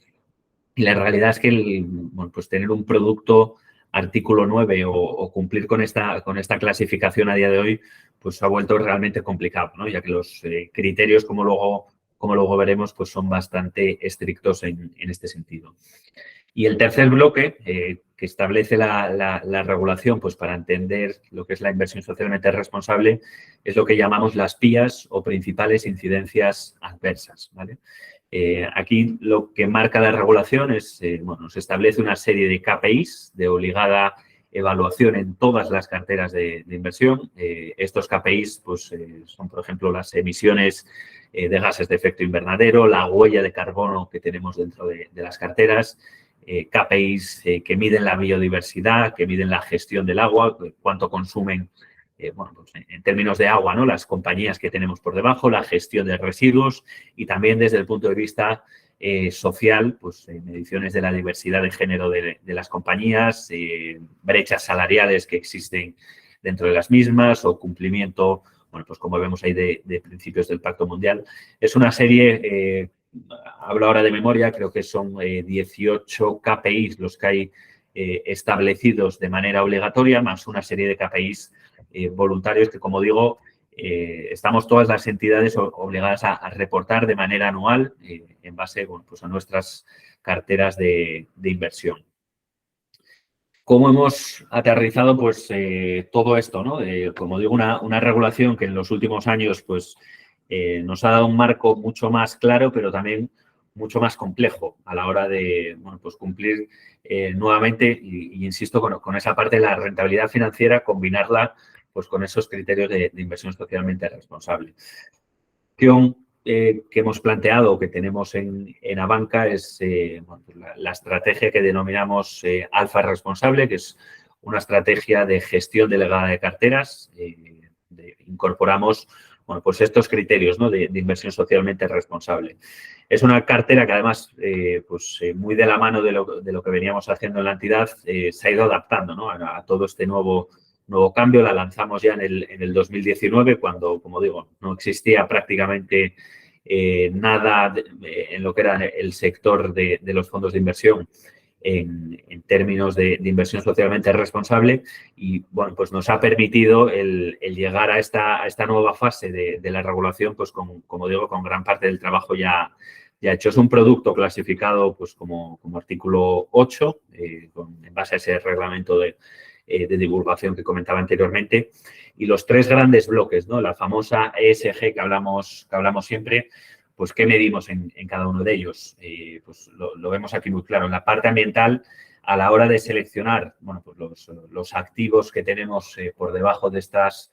Y la realidad es que pues tener un producto artículo 9 o cumplir con esta clasificación a día de hoy, pues se ha vuelto realmente complicado, ¿no? Ya que los criterios, como luego veremos, pues son bastante estrictos en este sentido. Y el tercer bloque, que establece la regulación pues para entender lo que es la inversión socialmente responsable, es lo que llamamos las PIAs o principales incidencias adversas, ¿vale? Aquí lo que marca la regulación es, nos establece una serie de KPIs de obligada evaluación en todas las carteras de inversión. Estos KPIs pues, son, por ejemplo, las emisiones de gases de efecto invernadero, la huella de carbono que tenemos dentro de las carteras, KPIs que miden la biodiversidad, que miden la gestión del agua, cuánto consumen pues en términos de agua, ¿no? Las compañías que tenemos por debajo, la gestión de residuos y también desde el punto de vista social, pues mediciones de la diversidad de género de las compañías, brechas salariales que existen dentro de las mismas o cumplimiento, bueno, pues como vemos ahí de principios del Pacto Mundial. Es una serie, hablo ahora de memoria, creo que son 18 KPIs los que hay establecidos de manera obligatoria, más una serie de KPIs voluntarios que, como digo, estamos todas las entidades obligadas a reportar de manera anual en base pues a nuestras carteras de inversión. ¿Cómo hemos aterrizado pues, todo esto, ¿no? Como digo, una regulación que en los últimos años pues, nos ha dado un marco mucho más claro, pero también mucho más complejo a la hora de pues cumplir nuevamente, y insisto, con esa parte de la rentabilidad financiera, combinarla pues con esos criterios de inversión socialmente responsable. Que hemos planteado o que tenemos en Abanca es la estrategia que denominamos Alfa Responsable, que es una estrategia de gestión delegada de carteras. Incorporamos pues estos criterios, ¿no? de inversión socialmente responsable. Es una cartera que además, muy de la mano de lo que veníamos haciendo en la entidad, se ha ido adaptando, ¿no? a todo este nuevo cambio. La lanzamos ya en el 2019, cuando, como digo, no existía prácticamente nada en lo que era el sector de los fondos de inversión en términos de inversión socialmente responsable y, bueno, pues nos ha permitido el llegar a esta nueva fase de la regulación, pues como digo, con gran parte del trabajo ya hecho. Es un producto clasificado pues como artículo 8, en base a ese reglamento de divulgación que comentaba anteriormente. Y los 3 grandes bloques, ¿no? La famosa ESG que hablamos siempre, pues, ¿qué medimos en cada uno de ellos? Pues lo vemos aquí muy claro. En la parte ambiental, a la hora de seleccionar, bueno, pues los activos que tenemos por debajo de estas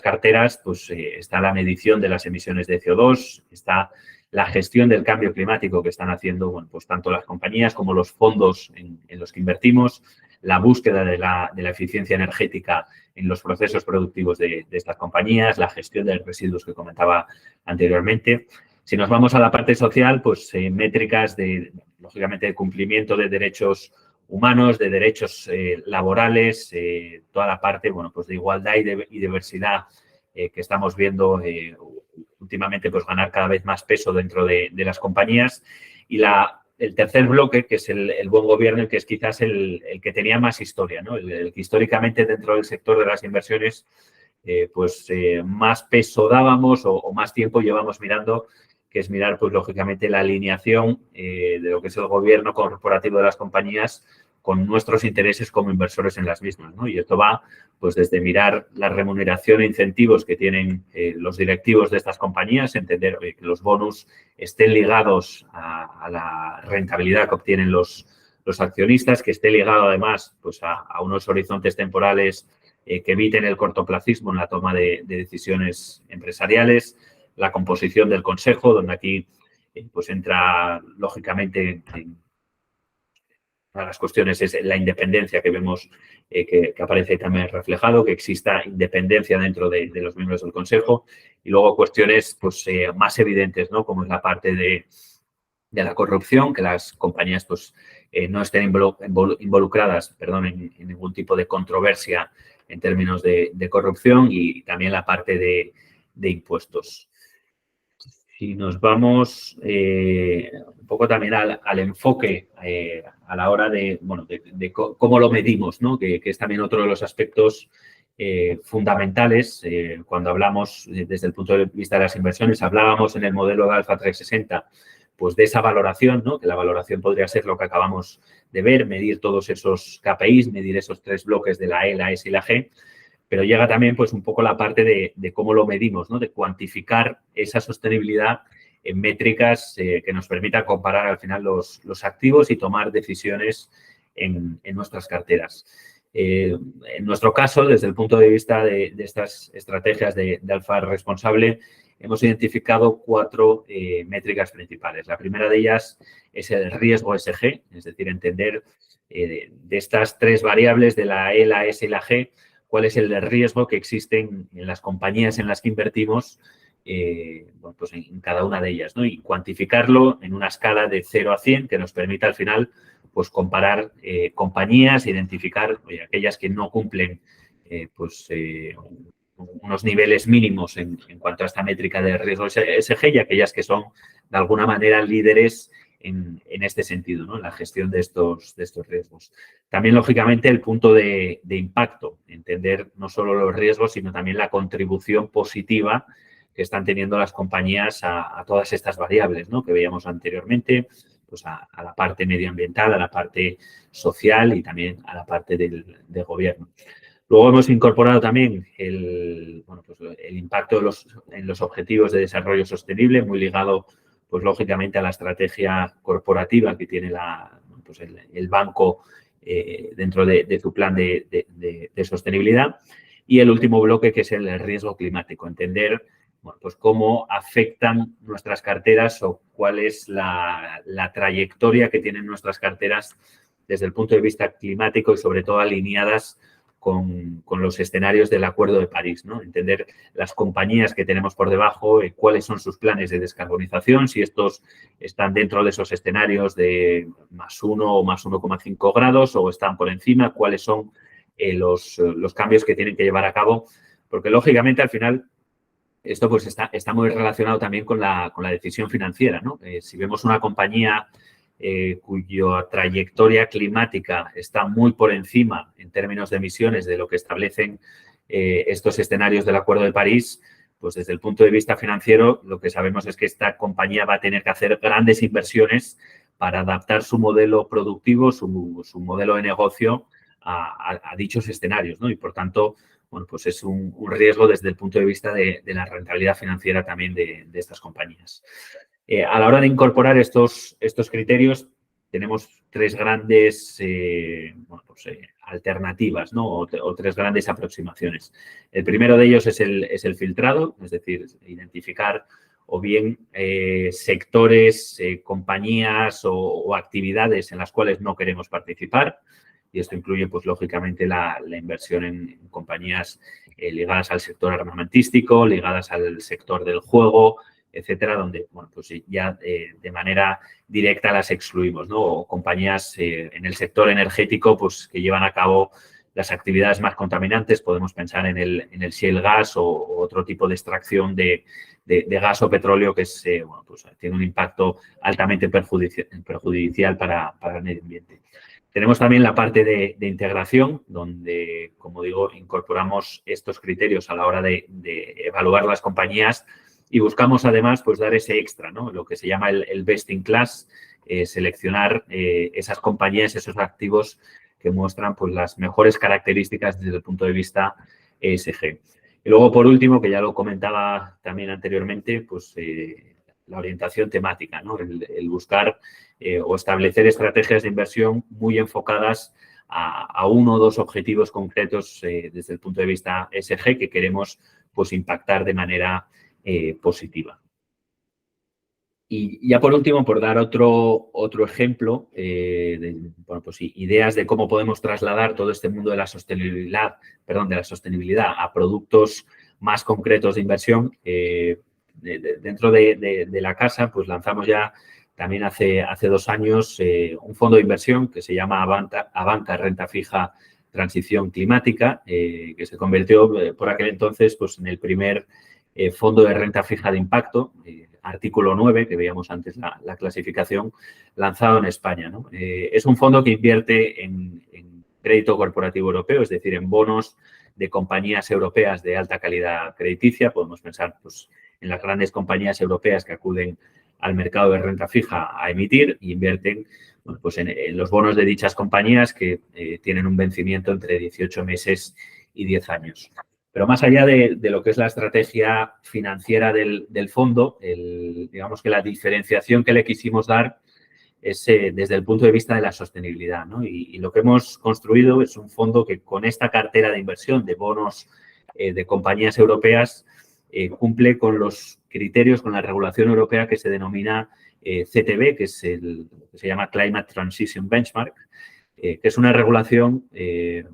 carteras, pues está la medición de las emisiones de CO2, está la gestión del cambio climático que están haciendo, bueno, pues tanto las compañías como los fondos en los que invertimos, la búsqueda de la eficiencia energética en los procesos productivos de estas compañías, la gestión de residuos que comentaba anteriormente. Si nos vamos a la parte social, pues métricas lógicamente, de cumplimiento de derechos humanos, de derechos laborales, toda la parte, bueno, pues de igualdad y diversidad que estamos viendo últimamente, pues ganar cada vez más peso dentro de las compañías. Y el tercer bloque, que es el buen gobierno, que es quizás el que tenía más historia, ¿no? El que históricamente dentro del sector de las inversiones, más peso dábamos o más tiempo llevamos mirando, que es mirar, pues lógicamente, la alineación de lo que es el gobierno corporativo de las compañías con nuestros intereses como inversores en las mismas, ¿no? Y esto va, pues, desde mirar la remuneración e incentivos que tienen los directivos de estas compañías, entender que los bonus estén ligados a la rentabilidad que obtienen los accionistas, que esté ligado, además, pues, a unos horizontes temporales que eviten el cortoplacismo en la toma de decisiones empresariales, la composición del consejo, donde aquí pues entra, lógicamente, una de las cuestiones es la independencia que vemos que aparece también reflejado, que exista independencia dentro de los miembros del consejo, y luego cuestiones pues más evidentes, ¿no? Como es la parte de la corrupción, que las compañías pues no estén involucradas, en ningún tipo de controversia en términos de corrupción, y también la parte de impuestos. Si nos vamos un poco también al enfoque a la hora de cómo lo medimos, ¿no? Que es también otro de los aspectos fundamentales cuando hablamos desde el punto de vista de las inversiones. Hablábamos en el modelo de Alpha 360 pues de esa valoración, ¿no? Que la valoración podría ser lo que acabamos de ver, medir todos esos KPIs, medir esos 3 bloques de la E, la S y la G. Pero llega también pues un poco la parte de cómo lo medimos, ¿no? De cuantificar esa sostenibilidad en métricas que nos permitan comparar al final los activos y tomar decisiones en nuestras carteras. En nuestro caso, desde el punto de vista de estas estrategias de Alfa responsable, hemos identificado 4 métricas principales. La primera de ellas es el riesgo SG, es decir, entender de estas 3 variables de la E, la S y la G, cuál es el riesgo que existe en las compañías en las que invertimos pues en cada una de ellas, ¿no? Y cuantificarlo en una escala de 0 a 100 que nos permita al final pues comparar compañías, identificar aquellas que no cumplen unos niveles mínimos en cuanto a esta métrica de riesgo SG y aquellas que son de alguna manera líderes en este sentido, ¿no? En la gestión de estos riesgos. También, lógicamente, el punto de impacto, entender no solo los riesgos, sino también la contribución positiva que están teniendo las compañías a todas estas variables, ¿no? Que veíamos anteriormente, pues a la parte medioambiental, a la parte social y también a la parte del gobierno. Luego hemos incorporado también el impacto en los objetivos de desarrollo sostenible, muy ligado, pues lógicamente, a la estrategia corporativa que tiene el banco dentro de su plan de sostenibilidad. Y el último bloque, que es el riesgo climático, entender pues cómo afectan nuestras carteras o cuál es la trayectoria que tienen nuestras carteras desde el punto de vista climático y, sobre todo, alineadas con los escenarios del Acuerdo de París, ¿no? Entender las compañías que tenemos por debajo, cuáles son sus planes de descarbonización, si estos están dentro de esos escenarios de +1 o +1,5 grados o están por encima, cuáles son los cambios que tienen que llevar a cabo, porque lógicamente al final esto pues está muy relacionado también con la decisión financiera, ¿no? Si vemos una compañía cuya trayectoria climática está muy por encima en términos de emisiones de lo que establecen estos escenarios del Acuerdo de París, pues desde el punto de vista financiero lo que sabemos es que esta compañía va a tener que hacer grandes inversiones para adaptar su modelo productivo, su modelo de negocio a dichos escenarios, ¿no? Y, por tanto, bueno, pues es un riesgo desde el punto de vista de la rentabilidad financiera también de estas compañías. A la hora de incorporar estos criterios, tenemos tres grandes alternativas, ¿no? o tres grandes aproximaciones. El primero de ellos es el filtrado, es decir, identificar o bien sectores, compañías o actividades en las cuales no queremos participar. Y esto incluye, pues, lógicamente, la inversión en compañías ligadas al sector armamentístico, ligadas al sector del juego, etcétera, donde, bueno, pues ya de manera directa las excluimos, ¿no? O compañías en el sector energético, pues, que llevan a cabo las actividades más contaminantes. Podemos pensar en el shale gas o otro tipo de extracción de gas o petróleo que es, bueno, pues, tiene un impacto altamente perjudicial para el medio ambiente. Tenemos también la parte de integración, donde, como digo, incorporamos estos criterios a la hora de evaluar las compañías y buscamos, además, pues dar ese extra, ¿no? Lo que se llama el best in class, seleccionar esas compañías, esos activos que muestran, pues, las mejores características desde el punto de vista ESG. Y luego, por último, que ya lo comentaba también anteriormente, pues la orientación temática, ¿no? El buscar o establecer estrategias de inversión muy enfocadas a uno o dos objetivos concretos desde el punto de vista ESG que queremos, pues, impactar de manera positiva. Y ya por último, por dar otro ejemplo, bueno, pues, ideas de cómo podemos trasladar todo este mundo de la sostenibilidad a productos más concretos de inversión. Dentro de la casa, pues lanzamos ya también hace 2 años un fondo de inversión que se llama Abanca Renta Fija Transición Climática, que se convirtió por aquel entonces, pues, en el primer fondo de renta fija de impacto, artículo 9, que veíamos antes la clasificación, lanzado en España, ¿no? Es un fondo que invierte en crédito corporativo europeo, es decir, en bonos de compañías europeas de alta calidad crediticia. Podemos pensar, pues, en las grandes compañías europeas que acuden al mercado de renta fija a emitir y invierten, bueno, pues en los bonos de dichas compañías que tienen un vencimiento entre 18 meses y 10 años. Pero más allá de lo que es la estrategia financiera del fondo, digamos que la diferenciación que le quisimos dar es desde el punto de vista de la sostenibilidad, ¿no? Y lo que hemos construido es un fondo que, con esta cartera de inversión de bonos de compañías europeas, cumple con los criterios, con la regulación europea que se denomina CTB, que es lo que se llama Climate Transition Benchmark, que es una regulación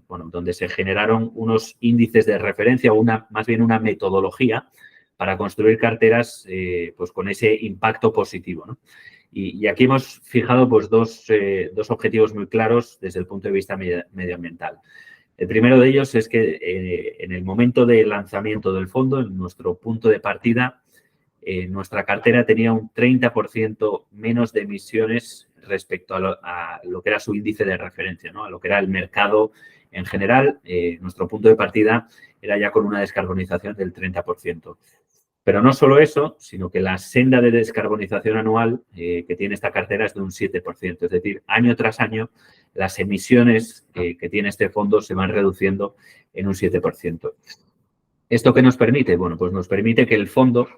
bueno, donde se generaron unos índices de referencia, o más bien una metodología para construir carteras pues con ese impacto positivo, ¿no? Y aquí hemos fijado, pues, dos objetivos muy claros desde el punto de vista medioambiental. El primero de ellos es que en el momento del lanzamiento del fondo, en nuestro punto de partida, nuestra cartera tenía un 30% menos de emisiones respecto a lo que era su índice de referencia, ¿no? A lo que era el mercado en general. Nuestro punto de partida era ya con una descarbonización del 30%. Pero no solo eso, sino que la senda de descarbonización anual que tiene esta cartera es de un 7%. Es decir, año tras año, las emisiones que tiene este fondo se van reduciendo en un 7%. ¿Esto qué nos permite? Bueno, pues nos permite que el fondo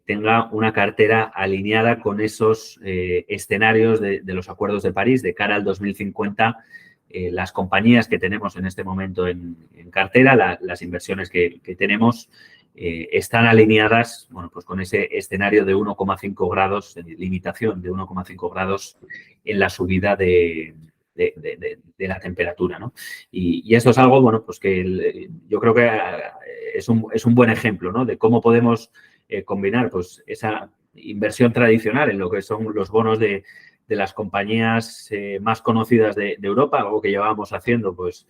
tenga una cartera alineada con esos escenarios de los acuerdos de París de cara al 2050. Las compañías que tenemos en este momento en cartera, las inversiones que tenemos, están alineadas, bueno, pues con ese escenario de 1,5 grados, limitación de 1,5 grados en la subida de la temperatura, ¿no? Y esto es algo, bueno, pues que yo creo que es un buen ejemplo, ¿no? De cómo podemos combinar, pues, esa inversión tradicional en lo que son los bonos de las compañías más conocidas de Europa, algo que llevábamos haciendo, pues,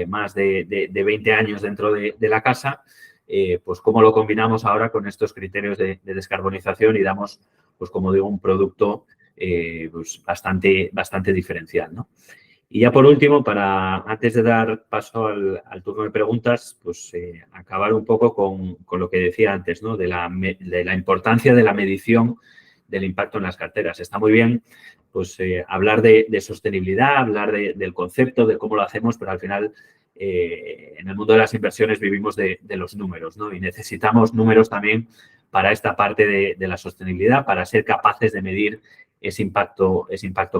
más de 20 años dentro de la casa, pues cómo lo combinamos ahora con estos criterios de descarbonización y damos, pues, como digo, un producto pues bastante diferencial, ¿no? Y ya por último, antes de dar paso al turno de preguntas, pues acabar un poco con lo que decía antes, ¿no? De la importancia de la medición del impacto en las carteras. Está muy bien pues hablar de sostenibilidad, hablar del concepto, de cómo lo hacemos, pero al final en el mundo de las inversiones vivimos de los números, ¿no? Y necesitamos números también para esta parte de la sostenibilidad, para ser capaces de medir ese impacto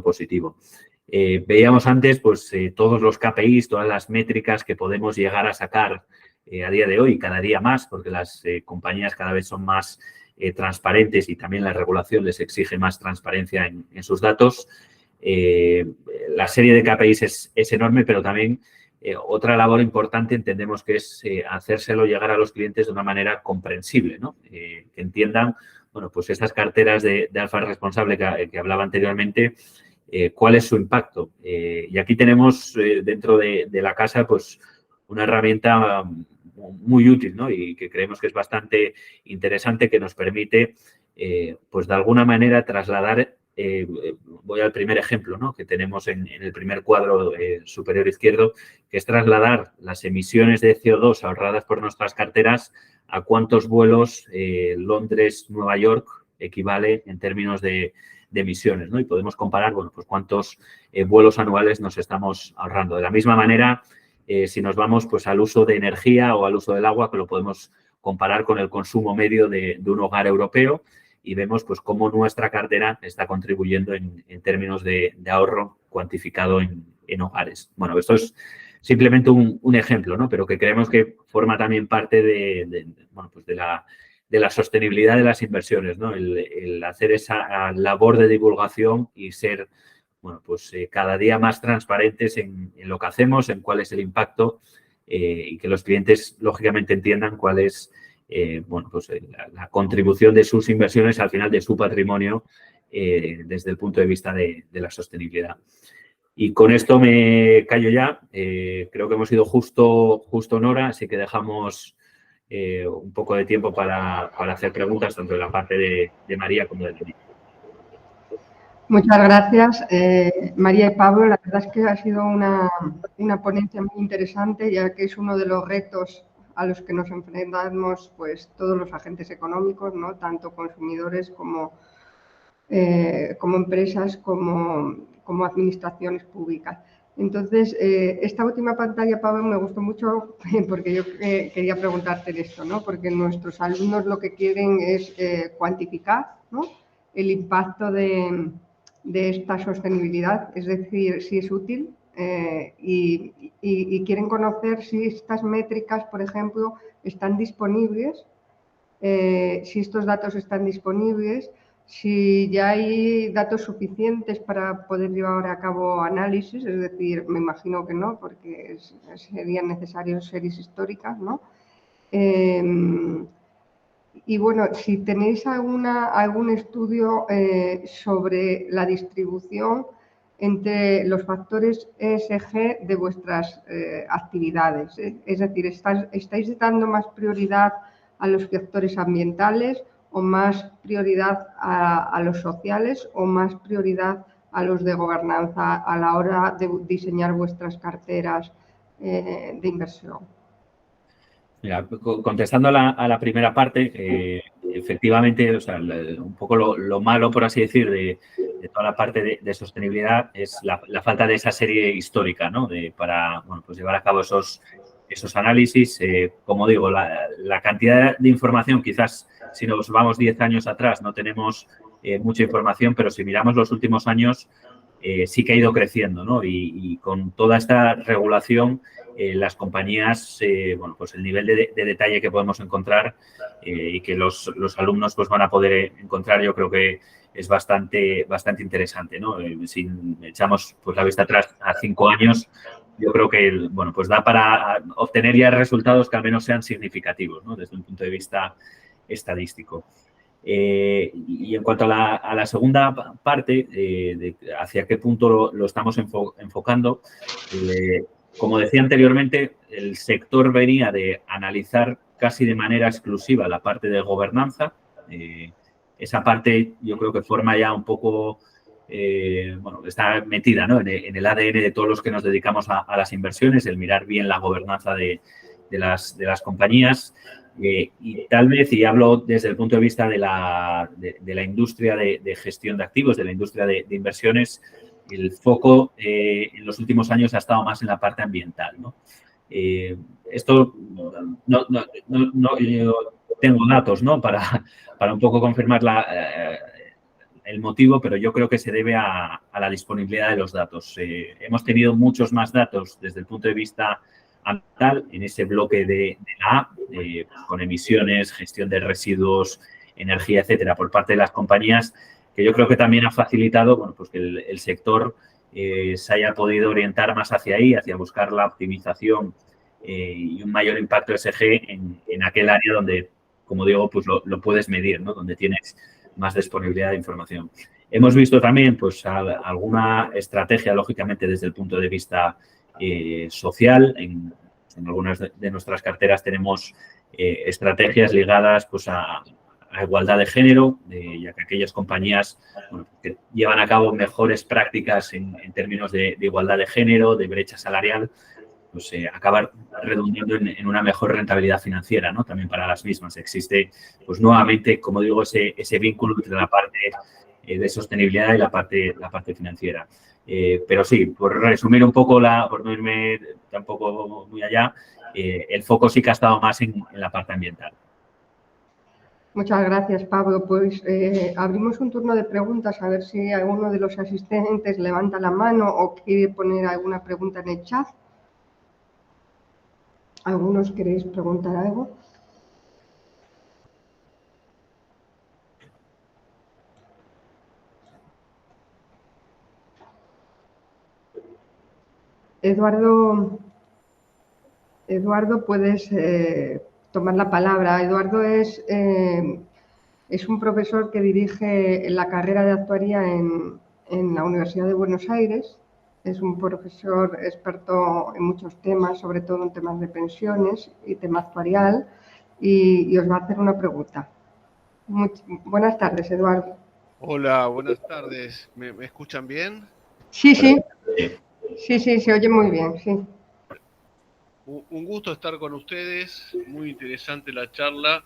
positivo. Veíamos antes pues todos los KPIs, todas las métricas que podemos llegar a sacar a día de hoy, cada día más, porque las compañías cada vez son más transparentes y también la regulación les exige más transparencia en sus datos. La serie de KPIs es enorme, pero también otra labor importante entendemos que es hacérselo llegar a los clientes de una manera comprensible, ¿no? Que entiendan, bueno, pues esas carteras de alfa responsable que hablaba anteriormente, cuál es su impacto. Y aquí tenemos dentro de la casa pues una herramienta muy útil, ¿no? Y que creemos que es bastante interesante, que nos permite pues de alguna manera trasladar, voy al primer ejemplo, ¿no? Que tenemos en el primer cuadro superior izquierdo, que es trasladar las emisiones de CO2 ahorradas por nuestras carteras a cuántos vuelos Londres-Nueva York equivale en términos de emisiones, ¿no? Y podemos comparar, bueno, pues cuántos vuelos anuales nos estamos ahorrando. De la misma manera, si nos vamos pues al uso de energía o al uso del agua, que lo podemos comparar con el consumo medio de un hogar europeo y vemos pues cómo nuestra cartera está contribuyendo en términos de ahorro cuantificado en hogares. Bueno, esto es simplemente un ejemplo, ¿no? Pero que creemos que forma también parte bueno, pues de la sostenibilidad de las inversiones, ¿no? El hacer esa labor de divulgación y ser, bueno, pues cada día más transparentes en lo que hacemos, en cuál es el impacto y que los clientes, lógicamente, entiendan cuál es, bueno, pues la contribución de sus inversiones al final de su patrimonio desde el punto de vista de la sostenibilidad. Y con esto me callo ya. Creo que hemos ido justo en hora, así que dejamos un poco de tiempo para hacer preguntas, tanto de la parte de María como de Denis. Muchas gracias, María y Pablo. La verdad es que ha sido una ponencia muy interesante, ya que es uno de los retos a los que nos enfrentamos pues, todos los agentes económicos, ¿no? Tanto consumidores como empresas, como administraciones públicas. Entonces, esta última pantalla, Pablo, me gustó mucho porque yo quería preguntarte esto, ¿no? Porque nuestros alumnos lo que quieren es cuantificar, ¿no? El impacto de esta sostenibilidad, es decir, si es útil y quieren conocer si estas métricas, por ejemplo, están disponibles, si estos datos están disponibles, si ya hay datos suficientes para poder llevar a cabo análisis, es decir, me imagino que no, porque serían necesarios series históricas, ¿no? Y bueno, si tenéis algún estudio sobre la distribución entre los factores ESG de vuestras actividades. Es decir, ¿estáis dando más prioridad a los factores ambientales o más prioridad a los sociales o más prioridad a los de gobernanza a la hora de diseñar vuestras carteras de inversión? Mira, contestando a la primera parte, efectivamente, o sea, un poco lo malo, por así decir, de toda la parte de sostenibilidad es la falta de esa serie histórica, ¿no? Para bueno, pues llevar a cabo esos análisis. Como digo, la cantidad de información, quizás si nos vamos 10 años atrás no tenemos mucha información, pero si miramos los últimos años sí que ha ido creciendo, ¿no? Y con toda esta regulación, las compañías, bueno, pues el nivel de detalle que podemos encontrar y que los alumnos pues van a poder encontrar, yo creo que es bastante interesante, ¿no? Si echamos pues la vista atrás a 5 años, yo creo que, bueno, pues da para obtener ya resultados que al menos sean significativos, ¿no? Desde un punto de vista estadístico. Y en cuanto a la segunda parte, de hacia qué punto lo estamos enfocando, como decía anteriormente, el sector venía de analizar casi de manera exclusiva la parte de gobernanza. Esa parte yo creo que forma ya un poco bueno, está metida, ¿no?, en el ADN de todos los que nos dedicamos a las inversiones, el mirar bien la gobernanza de las compañías. Y tal vez, y hablo desde el punto de vista de la industria de gestión de activos, de la industria de inversiones, el foco en los últimos años ha estado más en la parte ambiental, ¿no? Esto no yo tengo datos, ¿no?, para un poco confirmar el motivo, pero yo creo que se debe a la disponibilidad de los datos. Hemos tenido muchos más datos desde el punto de vista ambiental en ese bloque de la A, con emisiones, gestión de residuos, energía, etcétera, por parte de las compañías, que yo creo que también ha facilitado, bueno, pues que el sector se haya podido orientar más hacia ahí, hacia buscar la optimización y un mayor impacto ESG en aquel área donde, como digo, pues lo puedes medir, ¿no?, donde tienes más disponibilidad de información. Hemos visto también, pues, alguna estrategia, lógicamente, desde el punto de vista social. En algunas de nuestras carteras tenemos estrategias ligadas, pues, a igualdad de género, ya que aquellas compañías, bueno, que llevan a cabo mejores prácticas en términos de igualdad de género, de brecha salarial, pues acabar redundando en una mejor rentabilidad financiera, ¿no?, también para las mismas. Existe, pues nuevamente, como digo, ese vínculo entre la parte de sostenibilidad y la parte financiera. Pero sí, por resumir un poco, por no irme tampoco muy allá, el foco sí que ha estado más en la parte ambiental. Muchas gracias, Pablo. Pues abrimos un turno de preguntas, a ver si alguno de los asistentes levanta la mano o quiere poner alguna pregunta en el chat. ¿Algunos queréis preguntar algo? Eduardo, puedes tomar la palabra. Eduardo es un profesor que dirige la carrera de actuaría en la Universidad de Buenos Aires. Es un profesor experto en muchos temas, sobre todo en temas de pensiones y tema actuarial, y os va a hacer una pregunta. Buenas tardes, Eduardo. Hola, buenas tardes. ¿Me escuchan bien? Sí, se oye muy bien, sí. Un gusto estar con ustedes, muy interesante la charla.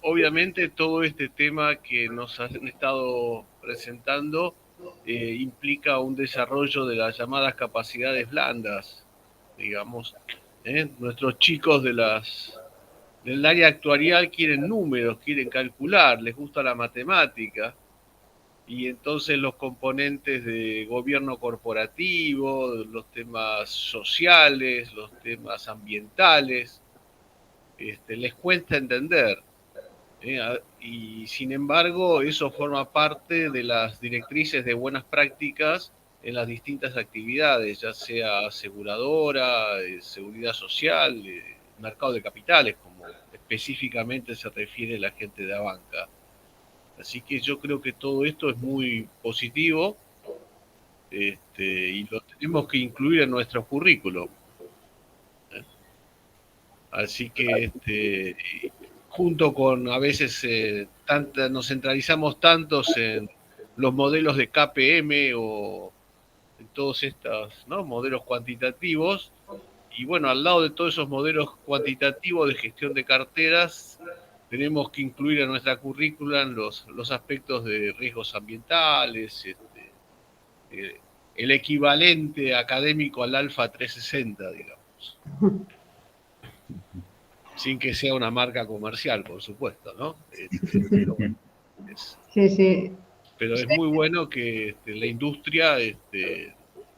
Obviamente todo este tema que nos han estado presentando implica un desarrollo de las llamadas capacidades blandas, digamos. Nuestros chicos del área actuarial quieren números, quieren calcular, les gusta la matemática. Y entonces los componentes de gobierno corporativo, los temas sociales, los temas ambientales, les cuesta entender. Y sin embargo, eso forma parte de las directrices de buenas prácticas en las distintas actividades, ya sea aseguradora, seguridad social, mercado de capitales, como específicamente se refiere la gente de la banca. Así que yo creo que todo esto es muy positivo y lo tenemos que incluir en nuestro currículum. Así que junto con a veces nos centralizamos tantos en los modelos de KPM o en todos estos, ¿no?, modelos cuantitativos. Y bueno, al lado de todos esos modelos cuantitativos de gestión de carteras, tenemos que incluir en nuestra currícula los aspectos de riesgos ambientales, el equivalente académico al Alfa 360, digamos. Sin que sea una marca comercial, por supuesto, ¿no? Pero es muy bueno que la industria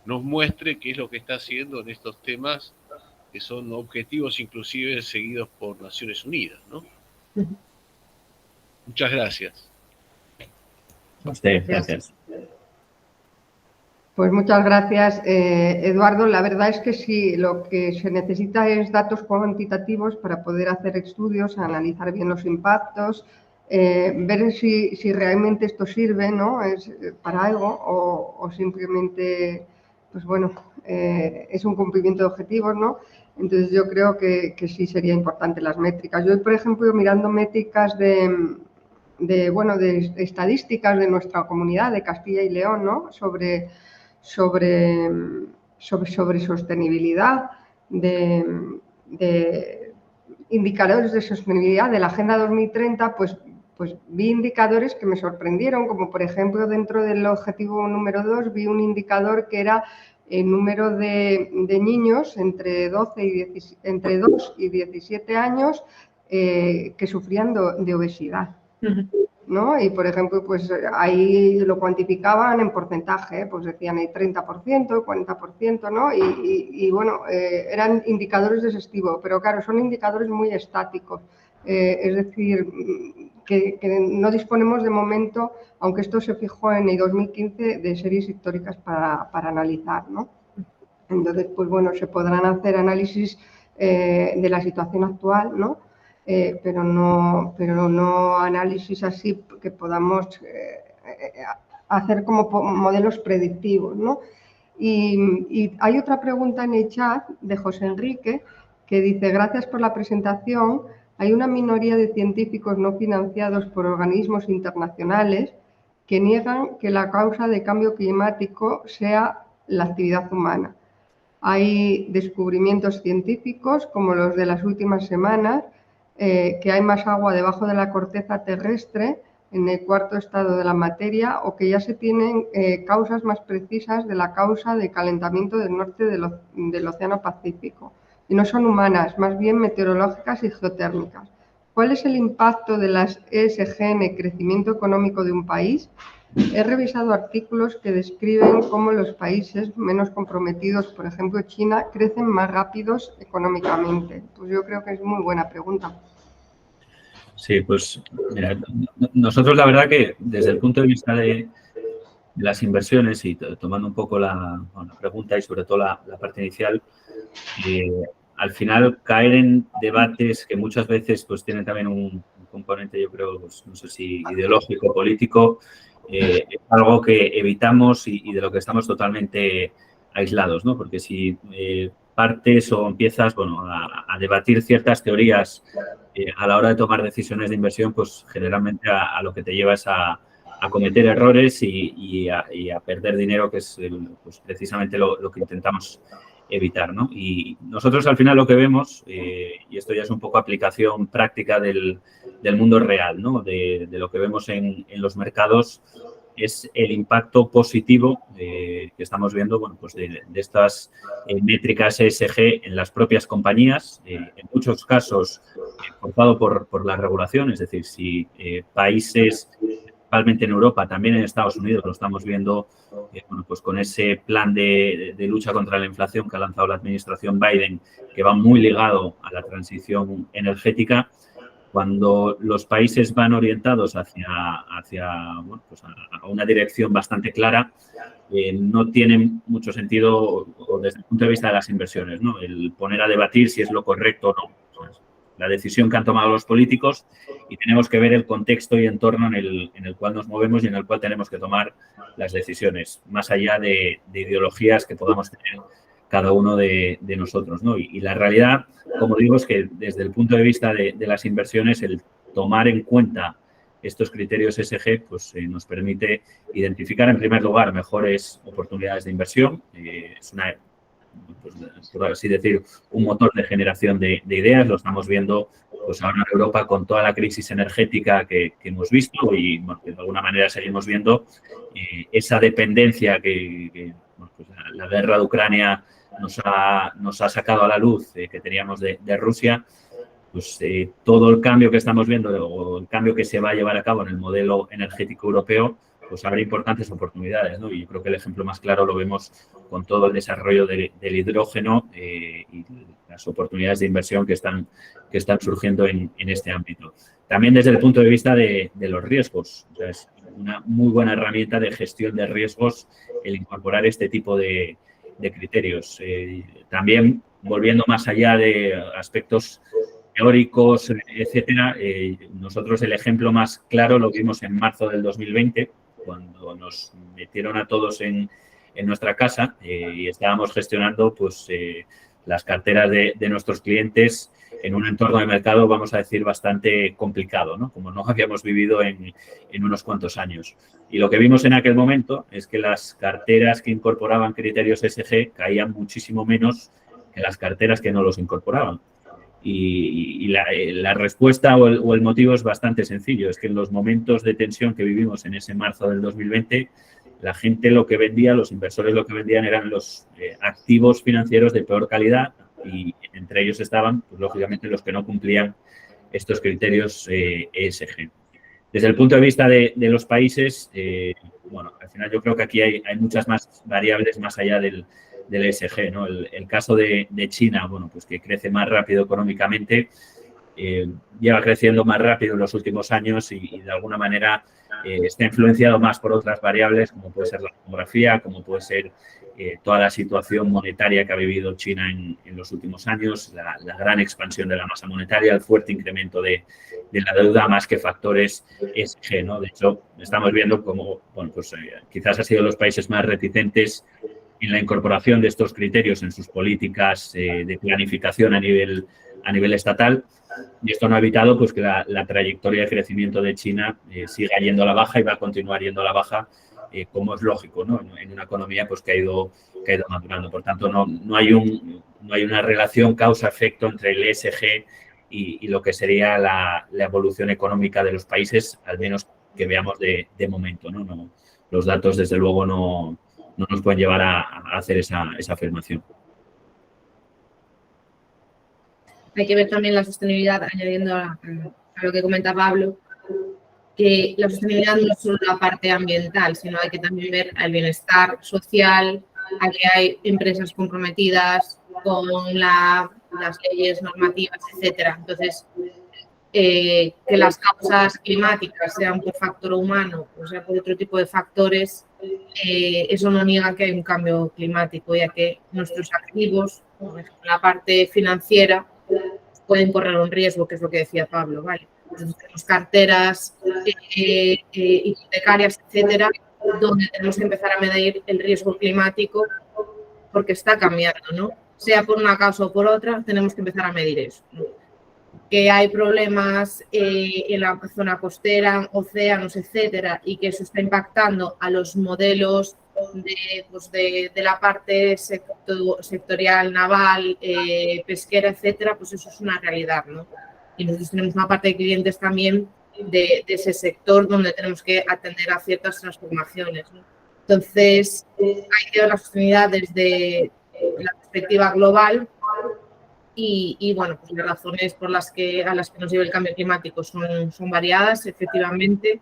nos muestre qué es lo que está haciendo en estos temas, que son objetivos inclusive seguidos por Naciones Unidas, ¿no? Muchas gracias. A usted, gracias. Pues muchas gracias, Eduardo. La verdad es que sí, lo que se necesita es datos cuantitativos para poder hacer estudios, analizar bien los impactos, ver si realmente esto sirve, ¿no?, es para algo o simplemente, pues bueno, es un cumplimiento de objetivos, ¿no? Entonces yo creo que sí sería importante las métricas. Yo, por ejemplo, mirando métricas de de estadísticas de nuestra comunidad de Castilla y León, ¿no? sobre sostenibilidad, de indicadores de sostenibilidad de la Agenda 2030, pues vi indicadores que me sorprendieron, como por ejemplo dentro del objetivo número 2 vi un indicador que era el número de niños entre 2 y 17 años que sufrían de obesidad, ¿no? Y por ejemplo, pues ahí lo cuantificaban en porcentaje, pues decían el 30%, 40%, ¿no? Y bueno, eran indicadores de ese estilo, pero claro, son indicadores muy estáticos, es decir, que no disponemos de momento, aunque esto se fijó en el 2015, de series históricas para analizar, ¿no? Entonces, pues bueno, se podrán hacer análisis de la situación actual, ¿no? Pero no análisis así que podamos hacer como modelos predictivos, ¿no? Y hay otra pregunta en el chat de José Enrique que dice: gracias por la presentación. Hay una minoría de científicos no financiados por organismos internacionales que niegan que la causa del cambio climático sea la actividad humana. Hay descubrimientos científicos, como los de las últimas semanas, que hay más agua debajo de la corteza terrestre en el cuarto estado de la materia, o que ya se tienen causas más precisas de la causa del calentamiento del norte del Océano Pacífico. Y no son humanas, más bien meteorológicas y geotérmicas. ¿Cuál es el impacto de las ESG en el crecimiento económico de un país? He revisado artículos que describen cómo los países menos comprometidos, por ejemplo China, crecen más rápidos económicamente. Pues yo creo que es muy buena pregunta. Sí, pues mira, nosotros la verdad que desde el punto de vista de las inversiones y tomando un poco la pregunta y sobre todo la parte inicial, al final caer en debates que muchas veces pues tienen también un componente, yo creo, pues, no sé si ideológico, político, es algo que evitamos y de lo que estamos totalmente aislados, ¿no? Porque si partes o empiezas, bueno, a debatir ciertas teorías a la hora de tomar decisiones de inversión, pues generalmente a lo que te lleva es a cometer errores y a perder dinero, que es pues precisamente lo que intentamos evitar, ¿no? Y nosotros al final lo que vemos, y esto ya es un poco aplicación práctica del mundo real, ¿no? De lo que vemos en los mercados, es el impacto positivo que estamos viendo, bueno, pues de estas métricas ESG en las propias compañías, en muchos casos forzado por la regulación, es decir, si países, principalmente en Europa, también en Estados Unidos, lo estamos viendo, bueno, pues con ese plan de lucha contra la inflación que ha lanzado la administración Biden, que va muy ligado a la transición energética. Cuando los países van orientados hacia bueno, pues a una dirección bastante clara, no tiene mucho sentido, o desde el punto de vista de las inversiones, ¿no? El poner a debatir si es lo correcto o no. La decisión que han tomado los políticos, y tenemos que ver el contexto y entorno en el cual nos movemos y en el cual tenemos que tomar las decisiones, más allá de ideologías que podamos tener cada uno de nosotros, ¿no? Y la realidad, como digo, es que desde el punto de vista de las inversiones, el tomar en cuenta estos criterios ESG pues, nos permite identificar, en primer lugar, mejores oportunidades de inversión. Es una, pues, por así decir, un motor de generación de ideas. Lo estamos viendo pues, ahora en Europa con toda la crisis energética que hemos visto y, bueno, que de alguna manera seguimos viendo esa dependencia que bueno, pues, la guerra de Ucrania nos ha sacado a la luz que teníamos de Rusia. Pues todo el cambio que estamos viendo o el cambio que se va a llevar a cabo en el modelo energético europeo, pues abre importantes oportunidades, ¿no? Y yo creo que el ejemplo más claro lo vemos con todo el desarrollo del hidrógeno y las oportunidades de inversión que están surgiendo en este ámbito. También desde el punto de vista de los riesgos. O sea, es una muy buena herramienta de gestión de riesgos el incorporar este tipo de criterios. También, volviendo más allá de aspectos teóricos, etcétera, nosotros el ejemplo más claro lo vimos en marzo del 2020, cuando nos metieron a todos en nuestra casa y estábamos gestionando pues, las carteras de nuestros clientes en un entorno de mercado, vamos a decir, bastante complicado, ¿no? Como no habíamos vivido en unos cuantos años. Y lo que vimos en aquel momento es que las carteras que incorporaban criterios ESG caían muchísimo menos que las carteras que no los incorporaban. Y la respuesta o el motivo es bastante sencillo. Es que en los momentos de tensión que vivimos en ese marzo del 2020, la gente lo que vendía, los inversores lo que vendían eran los activos financieros de peor calidad y entre ellos estaban, pues, lógicamente, los que no cumplían estos criterios ESG. Desde el punto de vista de los países, bueno, al final yo creo que aquí hay muchas más variables más allá del ESG, ¿no? El caso de China, bueno, pues que crece más rápido económicamente, lleva creciendo más rápido en los últimos años y de alguna manera está influenciado más por otras variables, como puede ser la demografía, como puede ser toda la situación monetaria que ha vivido China en los últimos años, la gran expansión de la masa monetaria, el fuerte incremento de la deuda, más que factores ESG, ¿no? De hecho, estamos viendo como, bueno, pues quizás ha sido los países más reticentes en la incorporación de estos criterios en sus políticas de planificación a nivel estatal, y esto no ha evitado, pues, que la trayectoria de crecimiento de China siga yendo a la baja y va a continuar yendo a la baja, como es lógico, ¿no? En una economía, pues, que ha ido madurando. Por tanto, no hay una relación causa-efecto entre el ESG y lo que sería la evolución económica de los países, al menos que veamos de momento, ¿no? Los datos, desde luego, no nos pueden llevar a hacer esa afirmación. Hay que ver también la sostenibilidad, añadiendo a lo que comenta Pablo, que la sostenibilidad no es solo la parte ambiental, sino hay que también ver el bienestar social, a que hay empresas comprometidas con las leyes normativas, etcétera. Entonces, que las causas climáticas sean por factor humano o sea por otro tipo de factores, eso no niega que hay un cambio climático, ya que nuestros activos, por ejemplo, la parte financiera, pueden correr un riesgo, que es lo que decía Pablo, ¿vale? Entonces, tenemos carteras hipotecarias, etcétera, donde tenemos que empezar a medir el riesgo climático porque está cambiando, ¿no? Sea por una causa o por otra, tenemos que empezar a medir eso, ¿no? Que hay problemas en la zona costera, océanos, etcétera, y que eso está impactando a los modelos de la parte sectorial, naval, pesquera, etcétera, pues eso es una realidad, ¿no? Y nosotros tenemos una parte de clientes también de ese sector donde tenemos que atender a ciertas transformaciones, ¿no? Entonces, hay que ver la sostenibilidad desde la perspectiva global. Y bueno, pues las razones a las que nos lleva el cambio climático son variadas, efectivamente,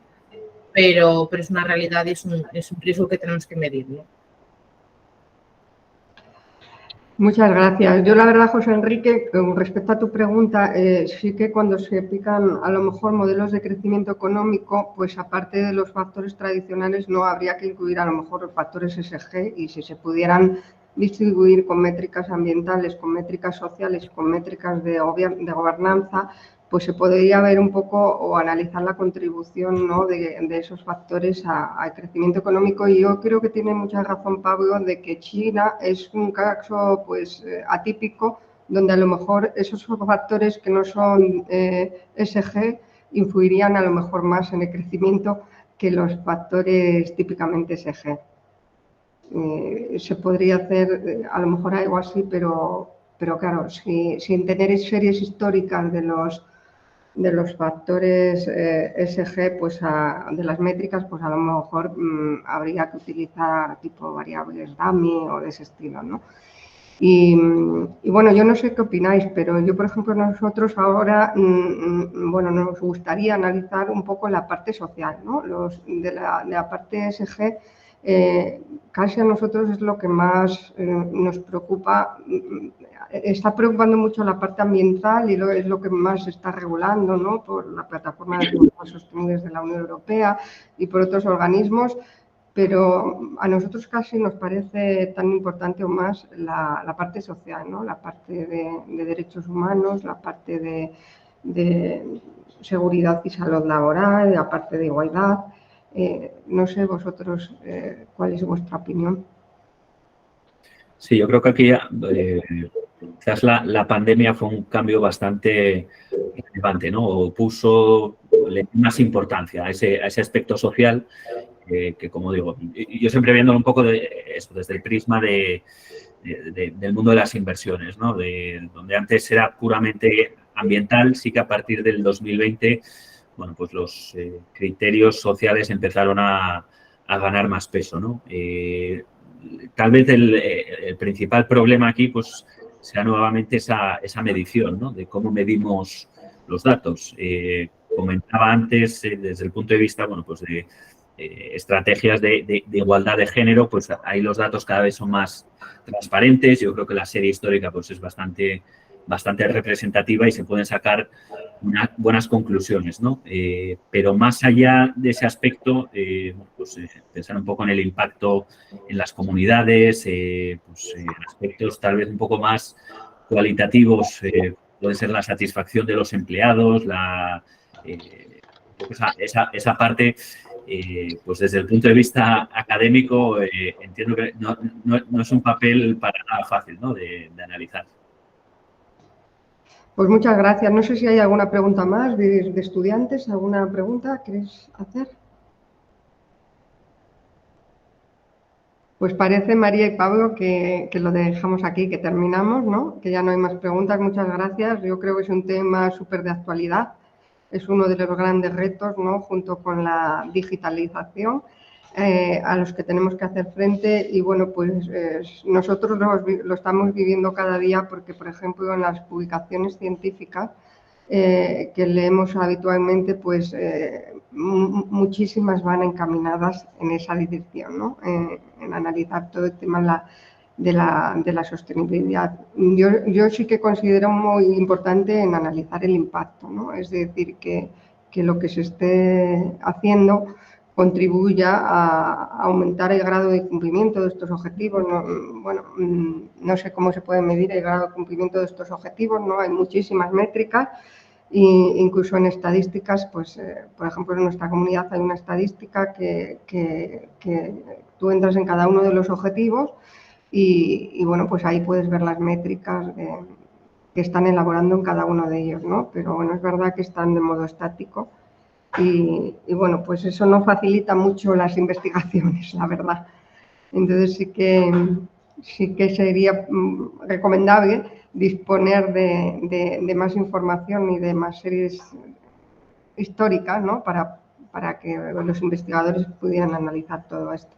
pero es una realidad y es un riesgo que tenemos que medir, ¿no? Muchas gracias. Yo, la verdad, José Enrique, con respecto a tu pregunta, sí que cuando se aplican a lo mejor modelos de crecimiento económico, pues aparte de los factores tradicionales no habría que incluir a lo mejor los factores ESG, y si se pudieran distribuir con métricas ambientales, con métricas sociales, con métricas de gobernanza, pues se podría ver un poco o analizar la contribución, ¿no?, de esos factores al crecimiento económico. Y yo creo que tiene mucha razón Pablo de que China es un caso, pues, atípico, donde a lo mejor esos factores que no son ESG influirían a lo mejor más en el crecimiento que los factores típicamente ESG. Se podría hacer a lo mejor algo así, pero claro, sin tener series históricas de los factores ESG, pues de las métricas, pues a lo mejor habría que utilizar tipo variables dummy o de ese estilo, ¿no? Y bueno, yo no sé qué opináis, pero yo, por ejemplo, nosotros ahora, bueno, nos gustaría analizar un poco la parte social, ¿no? De la parte ESG, casi a nosotros es lo que más nos preocupa. Está preocupando mucho la parte ambiental y es lo que más se está regulando, ¿no?, por la plataforma de recursos sostenibles de la Unión Europea y por otros organismos, pero a nosotros casi nos parece tan importante o más la parte social, ¿no?, la parte de derechos humanos, la parte de seguridad y salud laboral, la parte de igualdad. No sé vosotros cuál es vuestra opinión. Sí, yo creo que aquí quizás la pandemia fue un cambio bastante relevante, ¿no? O puso más importancia a ese aspecto social que, como digo, yo siempre viéndolo un poco desde el prisma del mundo de las inversiones, ¿no? Donde antes era puramente ambiental, sí que a partir del 2020, bueno, pues los criterios sociales empezaron a ganar más peso, ¿no? Tal vez el principal problema aquí, pues, sea nuevamente esa medición, ¿no? De cómo medimos los datos. Comentaba antes, desde el punto de vista, bueno, pues de estrategias de igualdad de género, pues ahí los datos cada vez son más transparentes. Yo creo que la serie histórica, pues, es bastante representativa y se pueden sacar buenas conclusiones, ¿no? Pero más allá de ese aspecto, pues, pensar un poco en el impacto en las comunidades, pues, aspectos tal vez un poco más cualitativos, puede ser la satisfacción de los empleados, esa parte, pues desde el punto de vista académico, entiendo que no es un papel para nada fácil, ¿no? de analizar. Pues muchas gracias. No sé si hay alguna pregunta más de estudiantes. ¿Alguna pregunta queréis hacer? Pues parece, María y Pablo, que lo dejamos aquí, que terminamos, ¿no? Que ya no hay más preguntas. Muchas gracias. Yo creo que es un tema súper de actualidad. Es uno de los grandes retos, ¿no? Junto con la digitalización a los que tenemos que hacer frente. Y bueno, pues nosotros lo estamos viviendo cada día porque, por ejemplo, en las publicaciones científicas que leemos habitualmente, pues muchísimas van encaminadas en esa dirección, ¿no? En analizar todo el tema de la sostenibilidad. Yo sí que considero muy importante en analizar el impacto, ¿no? Es decir, que lo que se esté haciendo contribuya a aumentar el grado de cumplimiento de estos objetivos. Bueno, no sé cómo se puede medir el grado de cumplimiento de estos objetivos, ¿no? Hay muchísimas métricas. E incluso en estadísticas, pues, por ejemplo, en nuestra comunidad hay una estadística que tú entras en cada uno de los objetivos y bueno, pues ahí puedes ver las métricas que están elaborando en cada uno de ellos, ¿no? Pero bueno, es verdad que están de modo estático y bueno, pues eso no facilita mucho las investigaciones, la verdad. Entonces sí que sería recomendable disponer de más información y de más series históricas, ¿no? para que los investigadores pudieran analizar todo esto.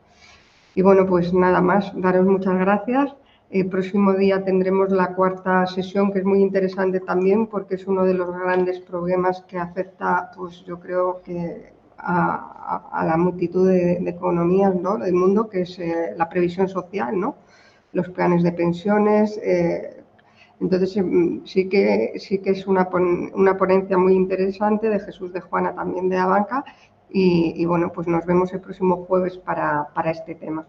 Y bueno, pues nada más, daros muchas gracias. El próximo día tendremos la cuarta sesión, que es muy interesante también porque es uno de los grandes problemas que afecta, pues yo creo que a la multitud de economías, ¿no? del mundo, que es la previsión social, ¿no? Los planes de pensiones. Entonces sí que es una ponencia muy interesante de Jesús de Juana, también de Abanca, y bueno, pues nos vemos el próximo jueves para este tema.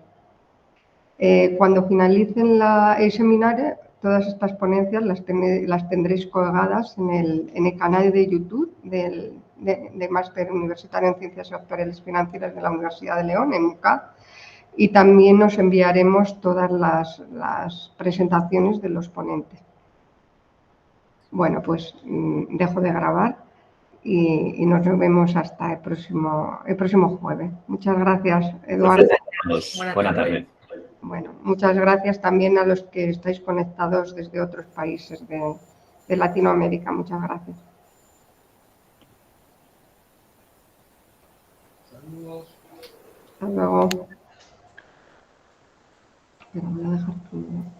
Cuando finalicen el seminario, todas estas ponencias las tendréis colgadas en el canal de YouTube de Máster Universitario en Ciencias Sectoriales Financieras de la Universidad de León, en UCAD, y también os enviaremos todas las presentaciones de los ponentes. Bueno, pues dejo de grabar y nos vemos hasta el próximo jueves. Muchas gracias, Eduardo. Buenas tardes. Bueno, muchas gracias también a los que estáis conectados desde otros países de Latinoamérica. Muchas gracias. Saludos. Hasta luego. Pero voy a dejar primero.